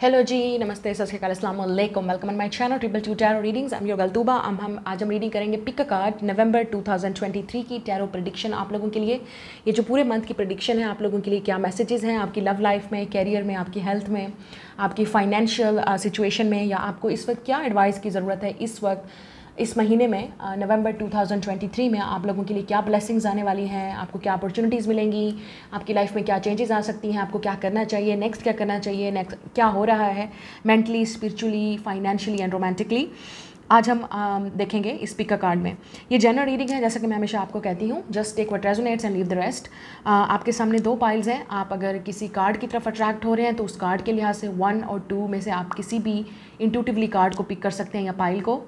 Hello जी, नमस्ते, सत श्री अकाल, अस्सलाम वालेकुम। Welcome on my channel triple two tarot readings. I am your गलतूबा। आज हम रीडिंग करेंगे पिक अ कार्ड नवंबर 2023 की टैरो प्रेडिक्शन आप लोगों के लिए। ये जो पूरे मंथ की प्रेडिक्शन है आप लोगों के लिए, क्या मैसेजेस हैं आपकी लव लाइफ में, कैरियर में, आपकी हेल्थ में, आपकी फाइनेंशियल सिचुएशन में, या आपको इस वक्त क्या एडवाइस की ज़रूरत है इस वक्त इस महीने में नवंबर 2023 में आप लोगों के लिए क्या ब्लेसिंग्स आने वाली हैं, आपको क्या अपॉर्चुनिटीज़ मिलेंगी, आपकी लाइफ में क्या चेंजेस आ सकती हैं, आपको क्या करना चाहिए, नेक्स्ट क्या करना चाहिए, नेक्स्ट क्या हो रहा है mentally, spiritually, financially and romantically. आज हम देखेंगे इस पिक कार्ड में। ये जनरल रीडिंग है, जैसा कि मैं हमेशा आपको कहती हूँ, just take what resonates and leave the rest. आपके सामने दो पाइल्स हैं। आप अगर किसी कार्ड की तरफ अट्रैक्ट हो रहे हैं तो उस कार्ड के लिहाज से 1 और 2 में से आप किसी भी इंट्यूटिवली कार्ड को पिक कर सकते हैं या पाइल को।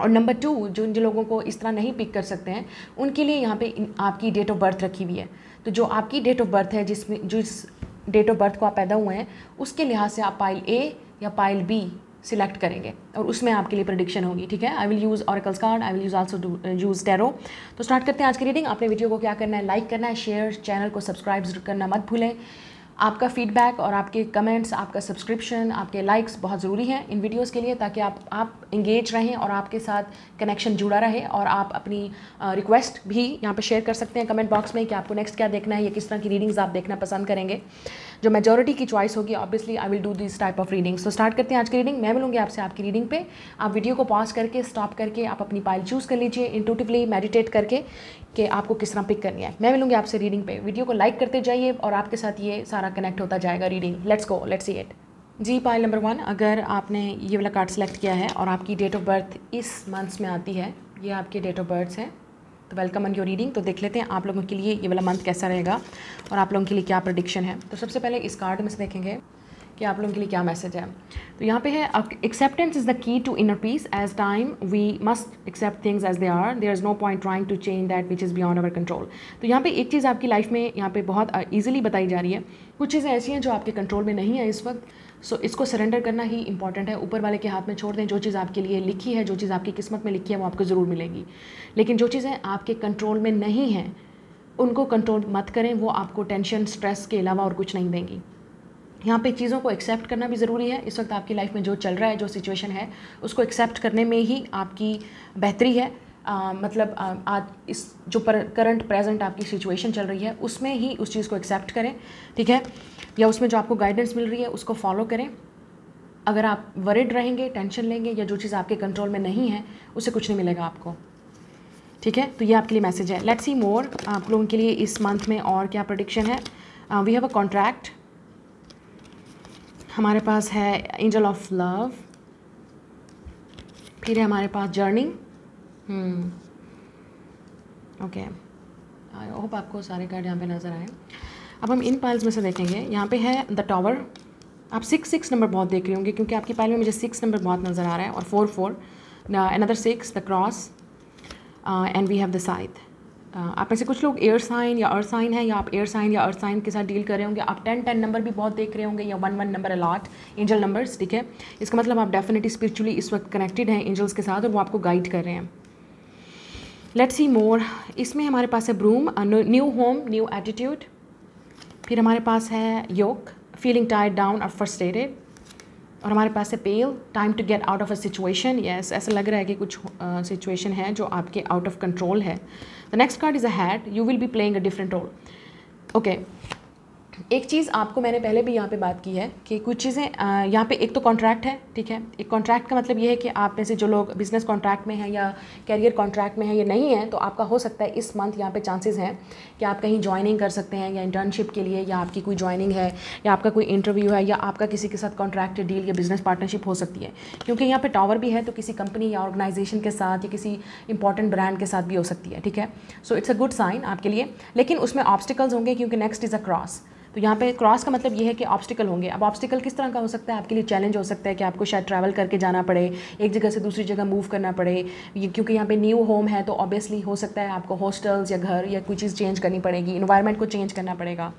और नंबर 2, जिन लोगों को इस तरह नहीं पिक कर सकते हैं उनके लिए यहाँ पे आपकी डेट ऑफ बर्थ रखी हुई है। तो जो आपकी डेट ऑफ बर्थ है, जिस डेट ऑफ बर्थ को आप पैदा हुए हैं, उसके लिहाज से आप पाइल ए या पाइल बी सिलेक्ट करेंगे और उसमें आपके लिए प्रेडिक्शन होगी। ठीक है, I will use oracles card, I will use also use tarot. तो स्टार्ट करते हैं आज की रीडिंग। आपने वीडियो को क्या करना है, लाइक करना है, शेयर, चैनल को सब्सक्राइब करना मत भूलें। आपका फीडबैक और आपके कमेंट्स, आपका सब्सक्रिप्शन, आपके लाइक्स बहुत ज़रूरी हैं इन वीडियोस के लिए, ताकि आप इंगेज रहें और आपके साथ कनेक्शन जुड़ा रहे। और आप अपनी रिक्वेस्ट भी यहाँ पे शेयर कर सकते हैं कमेंट बॉक्स में कि आपको नेक्स्ट क्या देखना है या किस तरह की रीडिंग्स आप देखना पसंद करेंगे। जो मेजॉरिटी की चॉइस होगी, obviously I will do this type of readings. तो स्टार्ट करते हैं आज की रीडिंग। मैं मिलूंगी आपसे आपकी रीडिंग पे। आप वीडियो को पॉज करके, स्टॉप करके आप अपनी पाइल चूज़ कर लीजिए इंट्यूटिवली मेडिटेट करके कि आपको किस तरह पिक करनी है। मैं मिलूंगी आपसे रीडिंग पे। वीडियो को लाइक करते जाइए और आपके साथ ये सारा कनेक्ट होता जाएगा reading. Let's go, let's see it जी। पाइल नंबर 1, अगर आपने ये वाला कार्ड सेलेक्ट किया है और आपकी डेट ऑफ बर्थ इस मंथ्स में आती है, ये आपके डेट ऑफ बर्थ है, तो वेलकम ऑन योर रीडिंग। तो देख लेते हैं आप लोगों के लिए ये वाला मंथ कैसा रहेगा और आप लोगों के लिए क्या प्रेडिक्शन है। तो सबसे पहले इस कार्ड में से देखेंगे कि आप लोगों के लिए क्या मैसेज है। तो यहाँ पे है, acceptance is the key to inner peace. As time we must accept things as they are, there is no point trying to change that which is beyond our control. तो यहाँ पे एक चीज़ आपकी लाइफ में यहाँ पे बहुत ईजिली बताई जा रही है। कुछ चीज़ें ऐसी हैं जो आपके कंट्रोल में नहीं है इस वक्त, सो इसको सरेंडर करना ही इंपॉर्टेंट है। ऊपर वाले के हाथ में छोड़ दें। जो चीज़ आपके लिए लिखी है, जो चीज़ आपकी किस्मत में लिखी है, वो आपको ज़रूर मिलेगी। लेकिन जो चीज़ें आपके कंट्रोल में नहीं हैं उनको कंट्रोल मत करें, वो आपको टेंशन, स्ट्रेस के अलावा और कुछ नहीं देंगी। यहाँ पे चीज़ों को एक्सेप्ट करना भी ज़रूरी है। इस वक्त आपकी लाइफ में जो चल रहा है, जो सिचुएशन है, उसको एक्सेप्ट करने में ही आपकी बेहतरी है। मतलब आज इस जो करंट प्रेजेंट आपकी सिचुएशन चल रही है उसमें ही उस चीज़ को एक्सेप्ट करें। ठीक है, या उसमें जो आपको गाइडेंस मिल रही है उसको फॉलो करें। अगर आप वरिड रहेंगे, टेंशन लेंगे, या जो चीज़ आपके कंट्रोल में नहीं है उससे कुछ नहीं मिलेगा आपको। ठीक है, तो ये आपके लिए मैसेज है। लेट्स सी मोर आप लोगों के लिए इस मंथ में और क्या प्रेडिक्शन है। वी हैव अ कॉन्ट्रैक्ट, हमारे पास है एंजल ऑफ लव, फिर है हमारे पास जर्निंग। ओके, आई होप आपको सारे कार्ड यहाँ पे नज़र आए। अब हम इन पाइल्स में से देखेंगे। यहाँ पे है द टावर। आप 6 नंबर बहुत देख रहे होंगे क्योंकि आपकी पाइल में मुझे 6 नंबर बहुत नज़र आ रहा है, और 4 another 6, the cross and we have the scythe. आप में से कुछ लोग एयर साइन या अर्थ साइन है, या आप एयर साइन या अर्थ साइन के साथ डील कर रहे होंगे। आप 10 नंबर भी बहुत देख रहे होंगे, या 1 नंबर अलॉट एंजल नंबर्स। ठीक है, इसका मतलब आप डेफिनेटली स्पिरिचुअली इस वक्त कनेक्टेड हैं एंजल्स के साथ और वो आपको गाइड कर रहे हैं। Let's see more. इसमें हमारे पास है broom, new home, new attitude. फिर हमारे पास है योक, फीलिंग टायर्ड डाउन और फ्रस्ट्रेटेड। और हमारे पास है pail, time to get out of a situation. Yes, ऐसा लग रहा है कि कुछ सिचुएशन है जो आपके आउट ऑफ कंट्रोल है। The next card is a hat, you will be playing a different role. Okay, एक चीज़ आपको मैंने पहले भी यहाँ पे बात की है कि कुछ चीज़ें यहाँ पे, एक तो कॉन्ट्रैक्ट है। ठीक है, एक कॉन्ट्रैक्ट का मतलब ये है कि आप में से जो लोग बिजनेस कॉन्ट्रैक्ट में हैं या कैरियर कॉन्ट्रैक्ट में हैं, ये नहीं है, तो आपका हो सकता है इस मंथ यहाँ पे चांसेस हैं कि आप कहीं ज्वाइनिंग कर सकते हैं, या इंटर्नशिप के लिए, या आपकी कोई ज्वाइनिंग है, या आपका कोई इंटरव्यू है, या आपका किसी के साथ कॉन्ट्रैक्ट डील या बिजनेस पार्टनरशिप हो सकती है। क्योंकि यहाँ पे टावर भी है, तो किसी कंपनी या ऑर्गेनाइजेशन के साथ या किसी इंपॉर्टेंट ब्रांड के साथ भी हो सकती है। ठीक है, so it's a good sign आपके लिए। लेकिन उसमें ऑब्स्टिकल्स होंगे क्योंकि नेक्स्ट इज़ अ क्रॉस। तो यहाँ पे क्रॉस का मतलब ये है कि ऑब्स्टिकल होंगे। अब ऑब्स्टिकल किस तरह का हो सकता है आपके लिए? चैलेंज हो सकता है कि आपको शायद ट्रैवल करके जाना पड़े, एक जगह से दूसरी जगह मूव करना पड़े, क्योंकि यहाँ पे न्यू होम है, तो ऑब्वियसली हो सकता है आपको हॉस्टल्स या घर या कोई चीज़ चेंज करनी पड़ेगी, इन्वायरमेंट को चेंज करना पड़ेगा।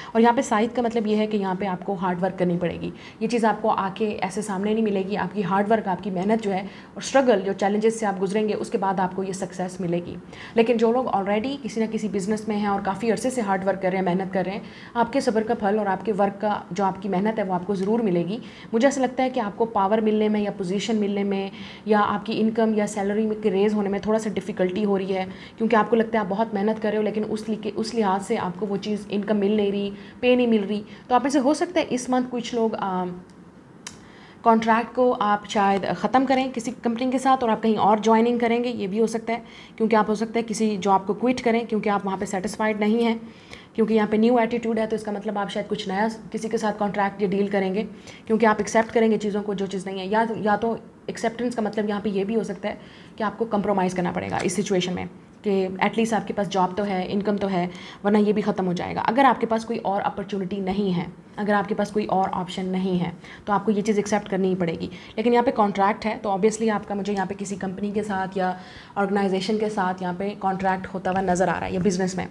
और यहाँ पे साइद का मतलब ये है कि यहाँ पे आपको हार्ड वर्क करनी पड़ेगी। ये चीज़ आपको आके ऐसे सामने नहीं मिलेगी। आपकी हार्ड वर्क, आपकी मेहनत जो है और स्ट्रगल, जो चैलेंजेस से आप गुजरेंगे, उसके बाद आपको ये सक्सेस मिलेगी। लेकिन जो लोग ऑलरेडी किसी ना किसी बिजनेस में हैं और काफ़ी अरसे से हार्ड वर्क कर रहे हैं, मेहनत कर रहे हैं, आपके सब्र का फल और आपके वर्क का जो आपकी मेहनत है वो आपको ज़रूर मिलेगी। मुझे ऐसा लगता है कि आपको पावर मिलने में या पोजीशन मिलने में या आपकी इनकम या सैलरी में रेज़ होने में थोड़ा सा डिफ़िकल्टी हो रही है, क्योंकि आपको लगता है आप बहुत मेहनत कर रहे हो लेकिन उस लिहाज से आपको वो चीज़, इनकम मिल नहीं रही, पे नहीं मिल रही। तो आप में से हो सकता है इस मंथ कुछ लोग कॉन्ट्रैक्ट को आप शायद ख़त्म करें किसी कंपनी के साथ और आप कहीं और ज्वाइनिंग करेंगे, ये भी हो सकता है। क्योंकि आप हो सकता है किसी जॉब को क्विट करें क्योंकि आप वहाँ पे सेटिस्फाइड नहीं हैं, क्योंकि यहाँ पे न्यू एटीट्यूड है, तो इसका मतलब आप शायद कुछ नया किसी के साथ कॉन्ट्रैक्ट या डील करेंगे, क्योंकि आप एक्सेप्ट करेंगे चीज़ों को जो चीज़ नहीं है। या तो एक्सेप्टेंस का मतलब यहाँ पे ये भी हो सकता है कि आपको कंप्रोमाइज़ करना पड़ेगा इस सिचुएशन में, कि एटलीस्ट आपके पास जॉब तो है, इनकम तो है, वरना ये भी ख़त्म हो जाएगा। अगर आपके पास कोई और अपॉर्चुनिटी नहीं है, अगर आपके पास कोई और ऑप्शन नहीं है, तो आपको ये चीज़ एक्सेप्ट करनी ही पड़ेगी। लेकिन यहाँ पे कॉन्ट्रैक्ट है तो ऑब्वियसली आपका, मुझे यहाँ पे किसी कंपनी के साथ या ऑर्गेनाइजेशन के साथ यहाँ पे कॉन्ट्रैक्ट होता हुआ नज़र आ रहा है, या बिज़नेस में।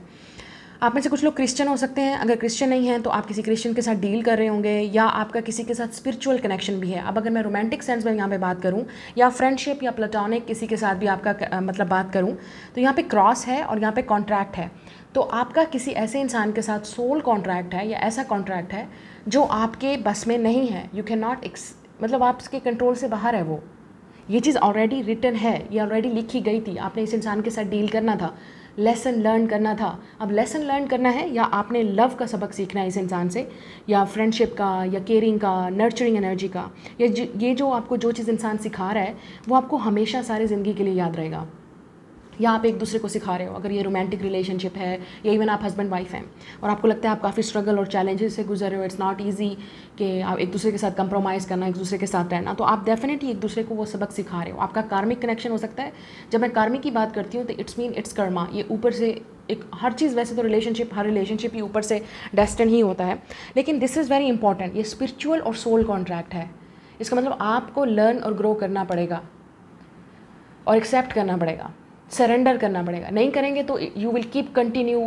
आप में से कुछ लोग क्रिश्चियन हो सकते हैं। अगर क्रिश्चियन नहीं हैं तो आप किसी क्रिश्चियन के साथ डील कर रहे होंगे, या आपका किसी के साथ स्पिरिचुअल कनेक्शन भी है। अब अगर मैं रोमांटिक सेंस में यहाँ पे बात करूँ, या फ्रेंडशिप या प्लेटोनिक किसी के साथ भी आपका मतलब बात करूँ, तो यहाँ पे क्रॉस है और यहाँ पे कॉन्ट्रैक्ट है। तो आपका किसी ऐसे इंसान के साथ सोल कॉन्ट्रैक्ट है, या ऐसा कॉन्ट्रैक्ट है जो आपके बस में नहीं है। यू कैन नॉट मतलब आपके कंट्रोल से बाहर है वो। ये चीज़ ऑलरेडी रिटन है, ये ऑलरेडी लिखी गई थी। आपने इस इंसान के साथ डील करना था, लेसन लर्न करना था। अब लेसन लर्न करना है, या आपने लव का सबक सीखना है इस इंसान से, या फ्रेंडशिप का, या केयरिंग का, नर्चरिंग एनर्जी का, या ये जो आपको जो चीज़ इंसान सिखा रहा है वो आपको हमेशा सारी ज़िंदगी के लिए याद रहेगा। या आप एक दूसरे को सिखा रहे हो, अगर ये रोमांटिक रिलेशनशिप है या इवन आप हस्बैंड वाइफ हैं और आपको लगता है आप काफ़ी स्ट्रगल और चैलेंजेस से गुजर रहे हो, इट्स नॉट ईजी कि आप एक दूसरे के साथ कंप्रोमाइज़ करना, एक दूसरे के साथ रहना, तो आप डेफिनेटली एक दूसरे को वो सबक सिखा रहे हो। आपका कार्मिक कनेक्शन हो सकता है। जब मैं कार्मिक की बात करती हूँ तो इट्स कर्मा, ये ऊपर से एक हर चीज़, वैसे तो हर रिलेशनशिप ही ऊपर से डेस्टिन ही होता है, लेकिन दिस इज़ वेरी इंपॉर्टेंट। ये स्पिरिचुअल और सोल कॉन्ट्रैक्ट है। इसका मतलब आपको लर्न और ग्रो करना पड़ेगा और एक्सेप्ट करना पड़ेगा, सरेंडर करना पड़ेगा। नहीं करेंगे तो यू विल कीप कंटिन्यू,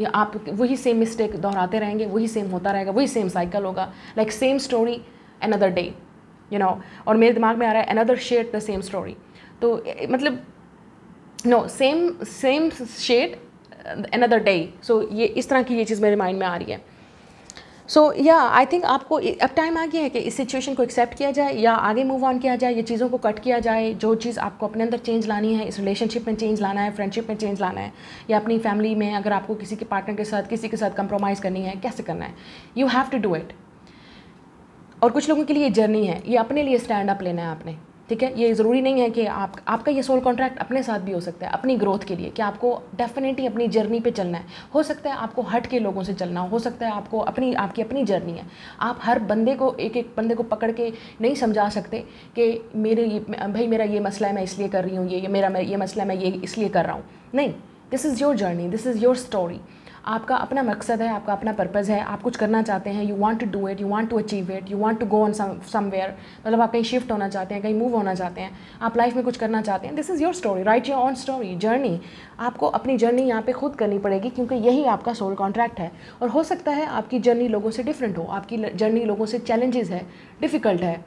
आप वही सेम मिस्टेक दोहराते रहेंगे, वही सेम होता रहेगा, वही सेम साइकिल होगा, like same story another day, you know. और मेरे दिमाग में आ रहा है another shade the same story, तो मतलब no, same shade another day. So ये इस तरह की ये चीज़ मेरे माइंड में आ रही है। सो या आई थिंक आपको अब टाइम आ गया है कि इस सिचुएशन को एक्सेप्ट किया जाए या आगे मूव ऑन किया जाए, ये चीज़ों को कट किया जाए। जो चीज़ आपको अपने अंदर चेंज लानी है, इस रिलेशनशिप में चेंज लाना है, फ्रेंडशिप में चेंज लाना है, या अपनी फैमिली में अगर आपको किसी के पार्टनर के साथ, किसी के साथ कंप्रोमाइज़ करनी है, कैसे करना है, you have to do it. और कुछ लोगों के लिए जर्नी है, ये अपने लिए स्टैंड अप लेना है आपने, ठीक है। ये ज़रूरी नहीं है कि आपका ये सोल कॉन्ट्रैक्ट अपने साथ भी हो सकता है, अपनी ग्रोथ के लिए, कि आपको डेफिनेटली अपनी जर्नी पे चलना है। हो सकता है आपको हट के लोगों से चलना हो सकता है आपको आपकी अपनी जर्नी है। आप हर बंदे को, एक बंदे को पकड़ के नहीं समझा सकते कि मेरा ये मसला है मैं इसलिए कर रही हूँ, ये मसला है मैं ये इसलिए कर रहा हूँ। नहीं, this is your journey, this is your story. आपका अपना मकसद है, आपका अपना पर्पज़ है, आप कुछ करना चाहते हैं, you want to do it, you want to achieve it, you want to go on somewhere, मतलब आप कहीं शिफ्ट होना चाहते हैं, कहीं मूव होना चाहते हैं, आप लाइफ में कुछ करना चाहते हैं। This is your story, right your own story, journey. आपको अपनी जर्नी यहाँ पे खुद करनी पड़ेगी, क्योंकि यही आपका सोल कॉन्ट्रैक्ट है। और हो सकता है आपकी जर्नी लोगों से डिफरेंट हो, आपकी जर्नी लोगों से चैलेंजेस है, डिफ़िकल्ट है,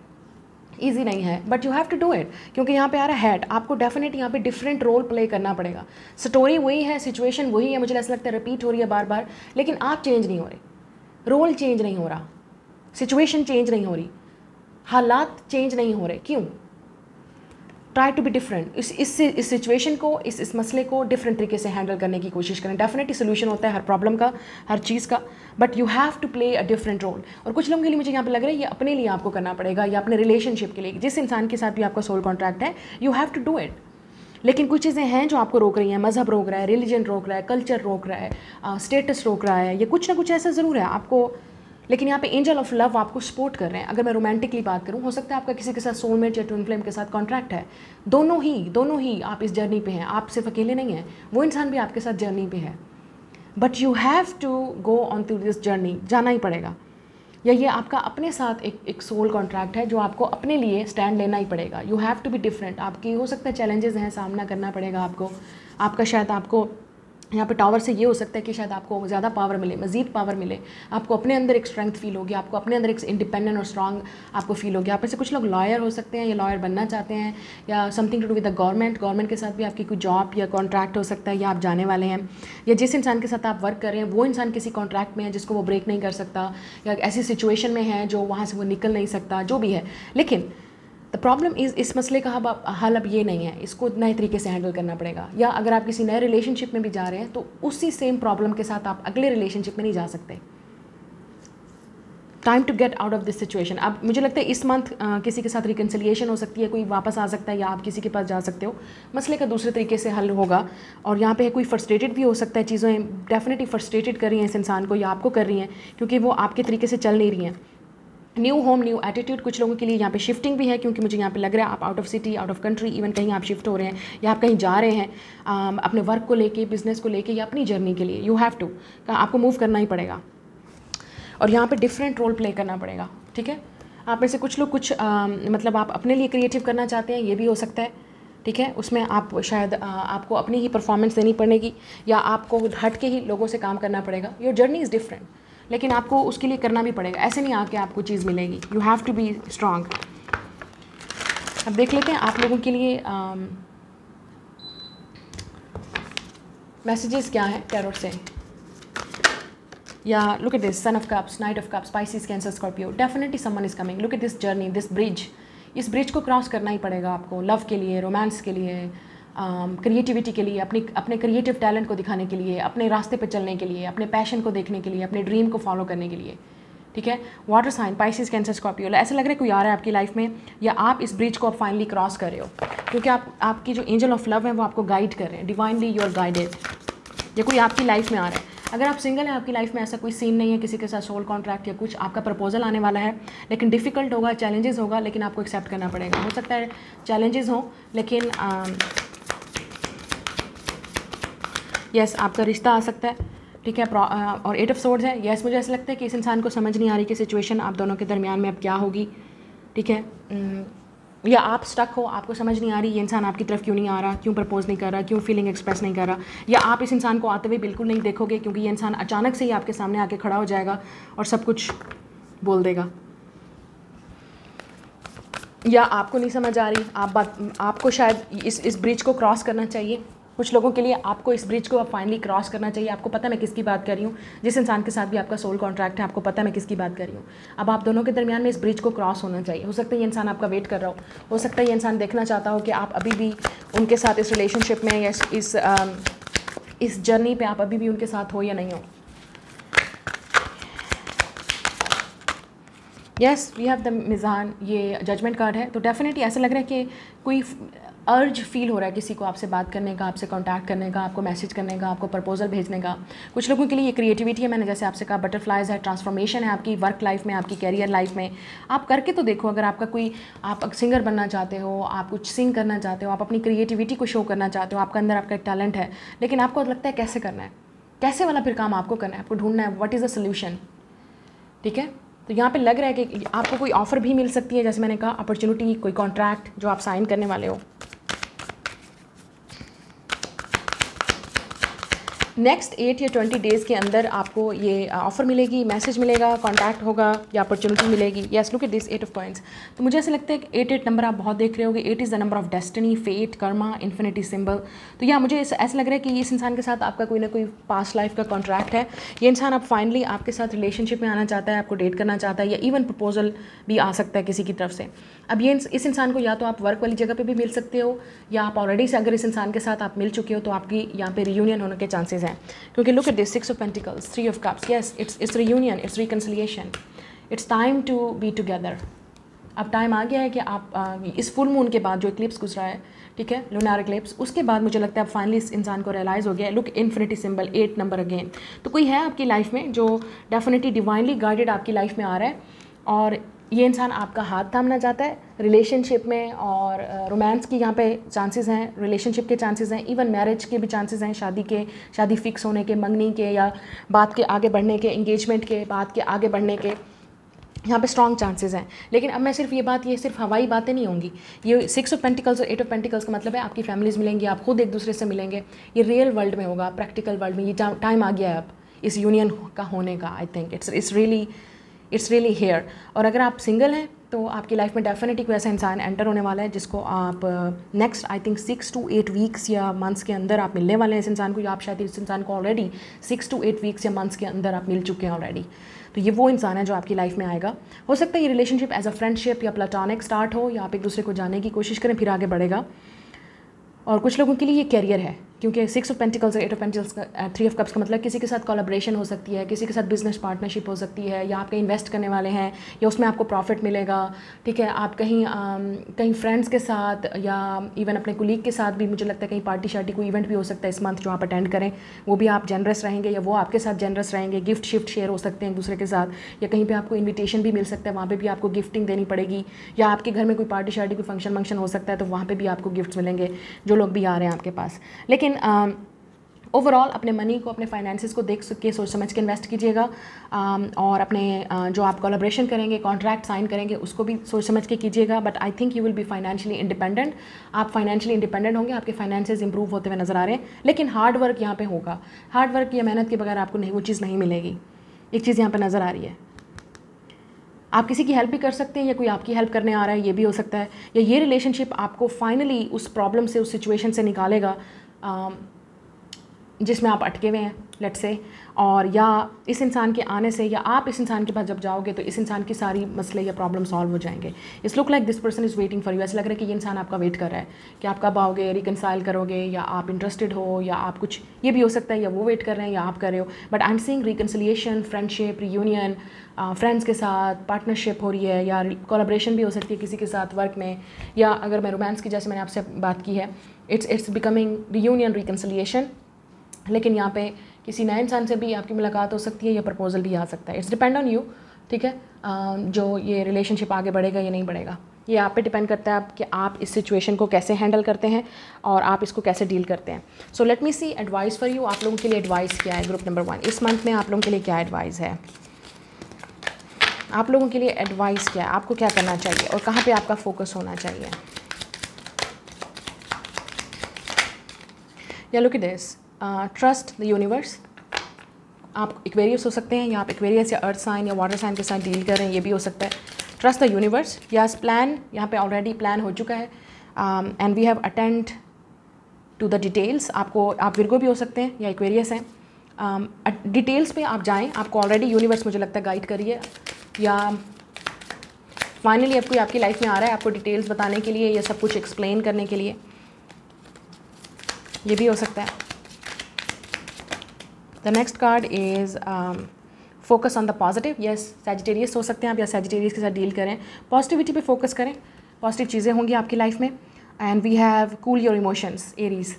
ईजी नहीं है, but you have to do it. क्योंकि यहाँ पे आ रहा है हेड, आपको डेफिनेट यहाँ पे डिफरेंट रोल प्ले करना पड़ेगा। स्टोरी वही है, सिचुएशन वही है, मुझे ऐसा लगता है रिपीट हो रही है बार बार, लेकिन आप चेंज नहीं हो रहे, रोल चेंज नहीं हो रहा, सिचुएशन चेंज नहीं हो रही, हालात चेंज नहीं हो रहे। क्यों? Try to be different. इस सिचुएशन को, इस मसले को डिफरेंट तरीके से हैंडल करने की कोशिश करें। डेफिनेटली सोल्यूशन होता है हर प्रॉब्लम का, हर चीज़ का, but you have to play a different role. और कुछ लोगों के लिए मुझे यहाँ पे लग रहा है ये अपने लिए आपको करना पड़ेगा, या अपने रिलेशनशिप के लिए, जिस इंसान के साथ भी आपका सोल कॉन्ट्रैक्ट है, you have to do it. लेकिन कुछ चीज़ें हैं जो आपको रोक रही हैं, मज़हब रोक रहा है, रिलीजन रोक रहा है, कल्चर रोक रहा है, स्टेटस रोक रहा है, ये कुछ ना कुछ ऐसा ज़रूर है आपको। लेकिन यहाँ पे एंजल ऑफ लव आपको सपोर्ट कर रहे हैं। अगर मैं रोमांटिकली बात करूँ, हो सकता है आपका किसी के साथ सोलमेट या ट्विन फ्लेम के साथ कॉन्ट्रैक्ट है। दोनों ही आप इस जर्नी पे हैं, आप सिर्फ अकेले नहीं हैं, वो इंसान भी आपके साथ जर्नी पे है। But you have to go on to this journey, जाना ही पड़ेगा। या ये आपका अपने साथ एक सोल कॉन्ट्रैक्ट है जो आपको अपने लिए स्टैंड लेना ही पड़ेगा। You have to be different. आपकी हो सकता है चैलेंजेस हैं, सामना करना पड़ेगा आपको, आपका शायद आपको यहाँ पे टावर से ये हो सकता है कि शायद आपको ज़्यादा पावर मिले, मज़ीद पावर मिले, आपको अपने अंदर एक स्ट्रेंथ फील होगी, आपको अपने अंदर एक इंडिपेंडेंट और स्ट्रांग आपको फील होगी। आप में से कुछ लोग लॉयर हो सकते हैं या लॉयर बनना चाहते हैं, या something to do with the government के साथ भी आपकी कोई जॉब या कॉन्ट्रैक्ट हो सकता है, या आप जाने वाले हैं, या जिस इंसान के साथ आप वर्क कर रहे हैं वो इंसान किसी कॉन्ट्रैक्ट में है जिसको वो ब्रेक नहीं कर सकता, या ऐसी सिचुएशन में है जो वहाँ से वो निकल नहीं सकता, जो भी है। लेकिन द प्रॉब्लम इज़, इस मसले का हल अब ये नहीं है, इसको नए तरीके से हैंडल करना पड़ेगा। या अगर आप किसी नए रिलेशनशिप में भी जा रहे हैं तो उसी सेम प्रॉब्लम के साथ आप अगले रिलेशनशिप में नहीं जा सकते। Time to get out of this situation. अब मुझे लगता है इस मंथ किसी के साथ रिकन्सिलिएशन हो सकती है, कोई वापस आ सकता है, या आप किसी के पास जा सकते हो, मसले का दूसरे तरीके से हल होगा। और यहाँ पे कोई फ्रस्ट्रेटेड भी हो सकता है, चीज़ें डेफिनेटली फ्रस्ट्रेटेड कर रही हैं इस इंसान को, या आपको कर रही हैं, क्योंकि वो आपके तरीके से चल नहीं रही हैं। न्यू होम, न्यू एटीट्यूड, कुछ लोगों के लिए यहाँ पे शिफ्टिंग भी है, क्योंकि मुझे यहाँ पे लग रहा है आप out of city, out of country, even कहीं आप शिफ्ट हो रहे हैं, या आप कहीं जा रहे हैं अपने वर्क को लेके, बिजनेस को लेके, या अपनी जर्नी के लिए। यू हैव टू, आपको मूव करना ही पड़ेगा और यहाँ पे डिफरेंट रोल प्ले करना पड़ेगा। ठीक है, आप में से कुछ लोग मतलब आप अपने लिए क्रिएटिव करना चाहते हैं, ये भी हो सकता है। ठीक है, उसमें आप शायद आपको अपनी ही परफॉर्मेंस देनी पड़ेगी, या आपको हट के ही लोगों से काम करना पड़ेगा। योर जर्नी इज़ डिफरेंट, लेकिन आपको उसके लिए करना भी पड़ेगा। ऐसे नहीं आके आपको चीज़ मिलेगी, you have to be strong. अब देख लेते हैं आप लोगों के लिए मैसेजेस क्या हैं टैरो से। या look at this, sun of cups, knight of cups, pisces, cancer, scorpio. Definitely someone is coming. Look at this journey, this bridge. इस ब्रिज को क्रॉस करना ही पड़ेगा आपको, लव के लिए, रोमांस के लिए, क्रिएटिविटी के लिए, अपने क्रिएटिव टैलेंट को दिखाने के लिए, अपने रास्ते पर चलने के लिए, अपने पैशन को देखने के लिए, अपने ड्रीम को फॉलो करने के लिए। ठीक है, water sign, pisces, cancer, scorpio. ऐसा लग रहा है कोई आ रहा है आपकी लाइफ में, या आप इस ब्रिज को आप फाइनली क्रॉस कर रहे हो, क्योंकि आपकी जो एंजल ऑफ लव है वो आपको गाइड कर रहे हैं। डिवाइनली यू आर गाइडेड, या कोई आपकी लाइफ में आ रहा है। अगर आप सिंगल हैं, आपकी लाइफ में ऐसा कोई सीन नहीं है किसी के साथ सोल कॉन्ट्रैक्ट या कुछ, आपका प्रपोजल आने वाला है, लेकिन डिफ़िकल्ट होगा, चैलेंजेस होगा, लेकिन आपको एक्सेप्ट करना पड़ेगा। हो सकता है चैलेंजेस हों, लेकिन यस आपका रिश्ता आ सकता है। ठीक है, और 8 ऑफ सोर्ड्स है। यस मुझे ऐसा लगता है कि इस इंसान को समझ नहीं आ रही कि सिचुएशन आप दोनों के दरमियान में अब क्या होगी। ठीक है, या आप स्टक हो, आपको समझ नहीं आ रही ये इंसान आपकी तरफ क्यों नहीं आ रहा, क्यों प्रपोज नहीं कर रहा, क्यों फीलिंग एक्सप्रेस नहीं कर रहा, या आप इस इंसान को आते हुए बिल्कुल नहीं देखोगे, क्योंकि ये इंसान अचानक से ही आपके सामने आके खड़ा हो जाएगा और सब कुछ बोल देगा। या आपको नहीं समझ आ रही, आपको शायद इस ब्रिज को क्रॉस करना चाहिए। कुछ लोगों के लिए आपको इस ब्रिज को अब फाइनली क्रॉस करना चाहिए। आपको पता है मैं किसकी बात कर रही हूँ, जिस इंसान के साथ भी आपका सोल कॉन्ट्रैक्ट है, आपको पता है मैं किसकी बात कर रही हूँ। अब आप दोनों के दरमियान में इस ब्रिज को क्रॉस होना चाहिए। हो सकता है ये इंसान आपका वेट कर रहा हो सकता है ये इंसान देखना चाहता हो कि आप अभी भी उनके साथ इस रिलेशनशिप में, या इस जर्नी पे आप अभी भी उनके साथ हो या नहीं हो। यस वी हैव द मिज़ान, ये जजमेंट कार्ड है। तो डेफिनेटली ऐसा लग रहा है कि कोई अर्ज फील हो रहा है किसी को आपसे बात करने का, आपसे कांटेक्ट करने का, आपको मैसेज करने का, आपको प्रपोजल भेजने का। कुछ लोगों के लिए ये क्रिएटिविटी है, मैंने जैसे आपसे कहा, बटरफ्लाइज है, ट्रांसफॉर्मेशन है आपकी वर्क लाइफ में, आपकी कैरियर लाइफ में। आप करके तो देखो, अगर आपका आप सिंगर बनना चाहते हो, आप कुछ सिंग करना चाहते हो, आप अपनी क्रिएटिविटी को शो करना चाहते हो, आपका अंदर आपका एक टैलेंट है, लेकिन आपको लगता है कैसे करना है, कैसे वाला फिर काम आपको करना है, आपको ढूंढना है व्हाट इज़ द सोल्यूशन। ठीक है, तो यहाँ पे लग रहा है कि आपको कोई ऑफ़र भी मिल सकती है, जैसे मैंने कहा अपॉर्चुनिटी, कोई कॉन्ट्रैक्ट जो आप साइन करने वाले हो। नेक्स्ट 8 या 20 डेज़ के अंदर आपको ये ऑफ़र मिलेगी, मैसेज मिलेगा, कॉन्टैक्ट होगा या अपॉर्चुनिटी मिलेगी। Yes look at this 8 of coins. तो मुझे ऐसा लगता है कि 8 नंबर आप बहुत देख रहे होगे। 8 is the number of destiny, fate, karma, infinity symbol. तो यहाँ मुझे ऐसा लग रहा है कि इस इंसान के साथ आपका कोई ना कोई पास्ट लाइफ का कॉन्ट्रैक्ट है। ये इंसान अब फाइनली आपके साथ रिलेशनशिप में आना चाहता है, आपको डेट करना चाहता है, या इवन प्रपोजल भी आ सकता है किसी की तरफ से। अब ये इस इंसान को या तो आप वर्क वाली जगह पे भी मिल सकते हो, या आप ऑलरेडी से अगर इस इंसान के साथ आप मिल चुके हो तो आपकी यहाँ पे रियूनियन होने के चांसेस हैं। क्योंकि look at this 6 of pentacles, 3 of cups. Yes it's reunion, it's reconciliation, it's time to be together. अब टाइम आ गया है कि आप इस फुल मून के बाद जो इक्लिप्स गुजरा है, ठीक है, लूनार इक्लिप्स, उसके बाद मुझे लगता है अब फाइनली इस इंसान को रियलाइज़ हो गया है। Look infinity symbol, 8 number again. तो कोई है आपकी लाइफ में जो डेफिनेटली डिवाइनली गाइडेड आपकी लाइफ में आ रहा है, और ये इंसान आपका हाथ थामना चाहता है रिलेशनशिप में, और रोमांस की यहाँ पे चांसेस हैं, रिलेशनशिप के चांसेस हैं, इवन मैरिज के भी चांसेस हैं, शादी फिक्स होने के, मंगनी के, या बात के आगे बढ़ने के, एंगेजमेंट के, बात के आगे बढ़ने के। यहाँ पे स्ट्रॉन्ग चांसेस हैं। लेकिन अब मैं सिर्फ ये सिर्फ हवाई बातें नहीं होंगी। ये 6 ऑफ पेंटिकल्स और 8 ऑफ पेंटिकल्स का मतलब है आपकी फैमिलीज़ मिलेंगी, आप खुद एक दूसरे से मिलेंगे। ये रियल वर्ल्ड में होगा, प्रैक्टिकल वर्ल्ड में। ये टाइम आ गया है अब इस यूनियन का होने का। I think it's really here. और अगर आप सिंगल हैं तो आपकी लाइफ में डेफिनेटली कोई ऐसा इंसान एंटर होने वाला है जिसको आप next I think 6 to 8 weeks या मंथ्स के अंदर आप मिलने वाले हैं इस इंसान को, या आप शायद इस इंसान को ऑलरेडी 6 to 8 वीक्स या मंथ्स के अंदर आप मिल चुके हैं ऑलरेडी। तो ये वो इंसान है जो आपकी लाइफ में आएगा। हो सकता है ये रिलेशनशिप एज अ फ्रेंडशिप या प्लेटोनिक स्टार्ट हो, या आप एक दूसरे को जानने की कोशिश करें फिर आगे बढ़ेगा। और कुछ लोगों के लिए ये कैरियर है, क्योंकि 6 ऑफ पेंटिकल्स और 8 ऑफ पेंटिकल्स का 3 ऑफ कप्स का मतलब किसी के साथ कोलैबोरेशन हो सकती है, किसी के साथ बिजनेस पार्टनरशिप हो सकती है, या आप कहीं इन्वेस्ट करने वाले हैं या उसमें आपको प्रॉफिट मिलेगा। ठीक है, आप कहीं फ्रेंड्स के साथ या इवन अपने कुलीग के साथ भी, मुझे लगता है कहीं पार्टी शार्टी कोई इवेंट भी हो सकता है इस मंथ जो आप अटेंड करें, वो भी आप जनरस रहेंगे या वो आपके साथ जनरस रहेंगे। गिफ्ट शिफ्ट शेयर हो सकते हैं एक दूसरे के साथ, या कहीं पर आपको इन्विटेशन भी मिल सकता है, वहाँ पर भी आपको गिफ्टिंग देनी पड़ेगी, या आपके घर में कोई पार्टी शार्टी कोई फंक्शन वंक्शन हो सकता है तो वहाँ पर भी आपको गिफ्ट्स मिलेंगे जो लोग भी आ रहे हैं आपके पास। लेकिन ओवरऑल अपने मनी को, अपने फाइनेंसेस को देख के सोच समझ के इन्वेस्ट कीजिएगा। और अपने जो आप कोलैबोरेशन करेंगे, कॉन्ट्रैक्ट साइन करेंगे, उसको भी सोच समझ के कीजिएगा। But I think you will be financially independent. आप फाइनेंशियली इंडिपेंडेंट होंगे, आपके फाइनेंसेस इंप्रूव होते हुए नजर आ रहे हैं। लेकिन हार्ड वर्क यहाँ पे होगा, हार्ड वर्क या मेहनत के बगैर आपको नहीं वो चीज़ नहीं मिलेगी। एक चीज़ यहाँ पर नज़र आ रही है, आप किसी की हेल्प भी कर सकते हैं या कोई आपकी हेल्प करने आ रहा है, ये भी हो सकता है। या ये रिलेशनशिप आपको फाइनली उस प्रॉब्लम से, उस सिचुएशन से निकालेगा जिसमें आप अटके हुए हैं, लेट्स से। और या इस इंसान के आने से, या आप इस इंसान के पास जब जाओगे तो इस इंसान की सारी मसले या प्रॉब्लम सॉल्व हो जाएंगे। It's look like this person is waiting for you. ऐसा लग रहा है कि ये इंसान आपका वेट कर रहा है कि आप कब आओगे, रिकनसाइल करोगे, या आप इंटरेस्टेड हो, या आप कुछ, ये भी हो सकता है, या वो वेट कर रहे हैं या आप कर रहे हो। But I am seeing reconciliation, friendship, reunion, friends के साथ पार्टनरशिप हो रही है, या कोलैबोरेशन भी हो सकती है किसी के साथ वर्क में, या अगर मैं रोमांस की जैसे मैंने आपसे बात की है, इट्स बिकमिंग रियूनियन, रिकनसिलिएशन। लेकिन यहाँ पे किसी नए इंसान से भी आपकी मुलाकात हो सकती है या प्रपोजल भी आ सकता है। It's depend on you. ठीक है, जो ये रिलेशनशिप आगे बढ़ेगा या नहीं बढ़ेगा, ये आप पे डिपेंड करता है कि आप इस सिचुएशन को कैसे हैंडल करते हैं और आप इसको कैसे डील करते हैं। So let me see advice for you. आप लोगों के लिए एडवाइस क्या है? ग्रुप नंबर 1, इस मंथ में आप लोगों के लिए क्या एडवाइस है? आप लोगों के लिए एडवाइस क्या है? आपको क्या करना चाहिए और कहाँ पे आपका फोकस होना चाहिए? या look at this, trust the universe. आप एक्वेरियस हो सकते हैं, या आप एक्वेरियस या अर्थ साइन या वाटर साइन के साथ डील कर रहे हैं, ये भी हो सकता है। Trust the universe. Yes, plan यहाँ पे ऑलरेडी प्लान हो चुका है and we have attend to the details. आप विर्गो भी हो सकते हैं या एक्वेरियस हैं। डिटेल्स पे आप जाएं, आपको ऑलरेडी यूनिवर्स मुझे लगता है गाइड करिए, या फाइनली अब कोई आपकी लाइफ में आ रहा है आपको डिटेल्स बताने के लिए या सब कुछ एक्सप्लेन करने के लिए, ये भी हो सकता है। The next card is focus on the positive. Yes, Sagittarius हो सकते हैं आप, या सैजिटेरियस के साथ डील करें, पॉजिटिविटी पे फोकस करें, पॉजिटिव चीज़ें होंगी आपकी लाइफ में। And we have cool your emotions, aries.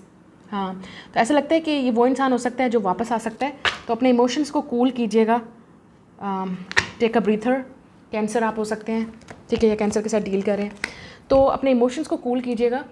हाँ, तो ऐसा लगता है कि ये वो इंसान हो सकता है जो वापस आ सकता है, तो अपने इमोशंस को कूल कीजिएगा। Take a breather. कैंसर आप हो सकते हैं, ठीक है, या कैंसर के साथ डील करें, तो अपने इमोशंस को कूल कीजिएगा।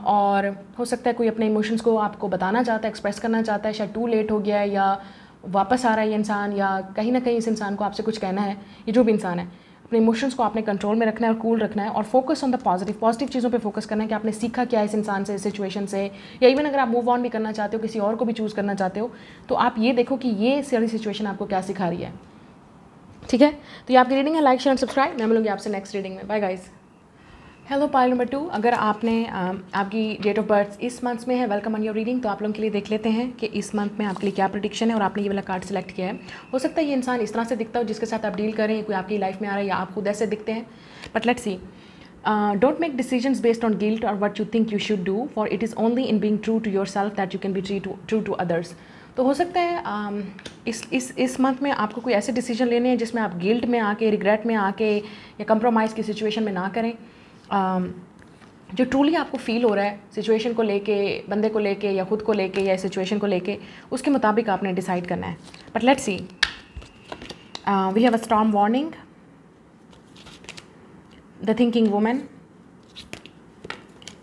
और हो सकता है कोई अपने इमोशंस को आपको बताना चाहता है, एक्सप्रेस करना चाहता है, शायद टू लेट हो गया है या वापस आ रहा है ये इंसान, या कहीं ना कहीं इस इंसान को आपसे कुछ कहना है। ये जो भी इंसान है, अपने इमोशंस को आपने कंट्रोल में रखना है और कूल रखना है, और फोकस ऑन द पॉजिटिव चीज़ों पे फोकस करना है कि आपने सीखा क्या है इस इंसान से, इस सिचुएशन से। या इवन अगर आप मूव ऑन भी करना चाहते हो, किसी और को भी चूज़ करना चाहते हो, तो आप ये देखो कि ये सारी सिचुएशन आपको क्या सिखा रही है। ठीक है, तो ये आपकी रीडिंग है। Like, share and subscribe. मैं मिलूंगी आपसे नेक्स्ट रीडिंग में। Bye guys. Hello pile number 2, अगर आपने आपकी डेट ऑफ बर्थ इस मंथ में है, वेलकम ऑन योर रीडिंग। तो आप लोगों के लिए देख लेते हैं कि इस मंथ में आपके लिए क्या प्रेडिक्शन है, और आपने ये वाला कार्ड सेलेक्ट किया है। हो सकता है ये इंसान इस तरह से दिखता हो जिसके साथ आप डील करें, कोई आपकी लाइफ में आ रहा है, या आप खुद ऐसे दिखते हैं। But let's see, don't make decisions based on guilt और what you think you should do, for it is only in being true to yourself that you can be true to others. तो हो सकता है इस month में आपको कोई ऐसे डिसीजन लेने हैं जिसमें आप गिल्ट में आके, रिग्रेट में आके, या कंप्रोमाइज़ की सिचुएशन में ना करें। जो ट्रूली आपको फील हो रहा है सिचुएशन को लेके, बंदे को लेके, या खुद को लेके, या सिचुएशन को लेके, उसके मुताबिक आपने डिसाइड करना है। But let's see, we have a storm warning, the thinking woman,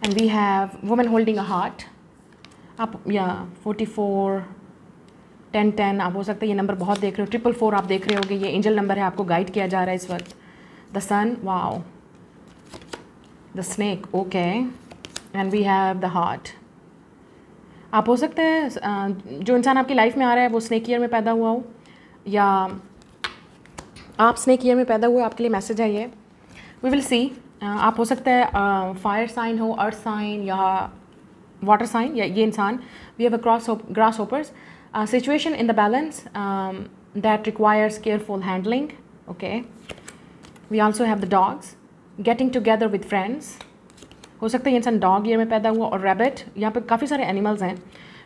and we have woman holding a heart. आप या 44 1010 आप हो सकता है ये नंबर बहुत देख रहे हो, 444 आप देख रहे होगे, ये एंजल नंबर है, आपको गाइड किया जा रहा है इस वक्त। The sun, wow, the snake, okay, and we have the heart. आप हो सकते हैं जो इंसान आपकी लाइफ में आ रहा है वो स्नेक ईयर में पैदा हुआ हो, या आप स्नेक ईयर में पैदा हुए, आपके लिए मैसेज है ये। We will see. आप हो सकता है फायर साइन हो, अर्थ साइन या वाटर साइन, या ये इंसान। We have a grasshoppers, situation in the balance that requires careful handling, okay. We also have the dogs, getting together with friends. हो सकता है ये इंसान डॉग ईयर में पैदा हुआ, और रैबिट, यहाँ पे काफ़ी सारे एनिमल्स हैं।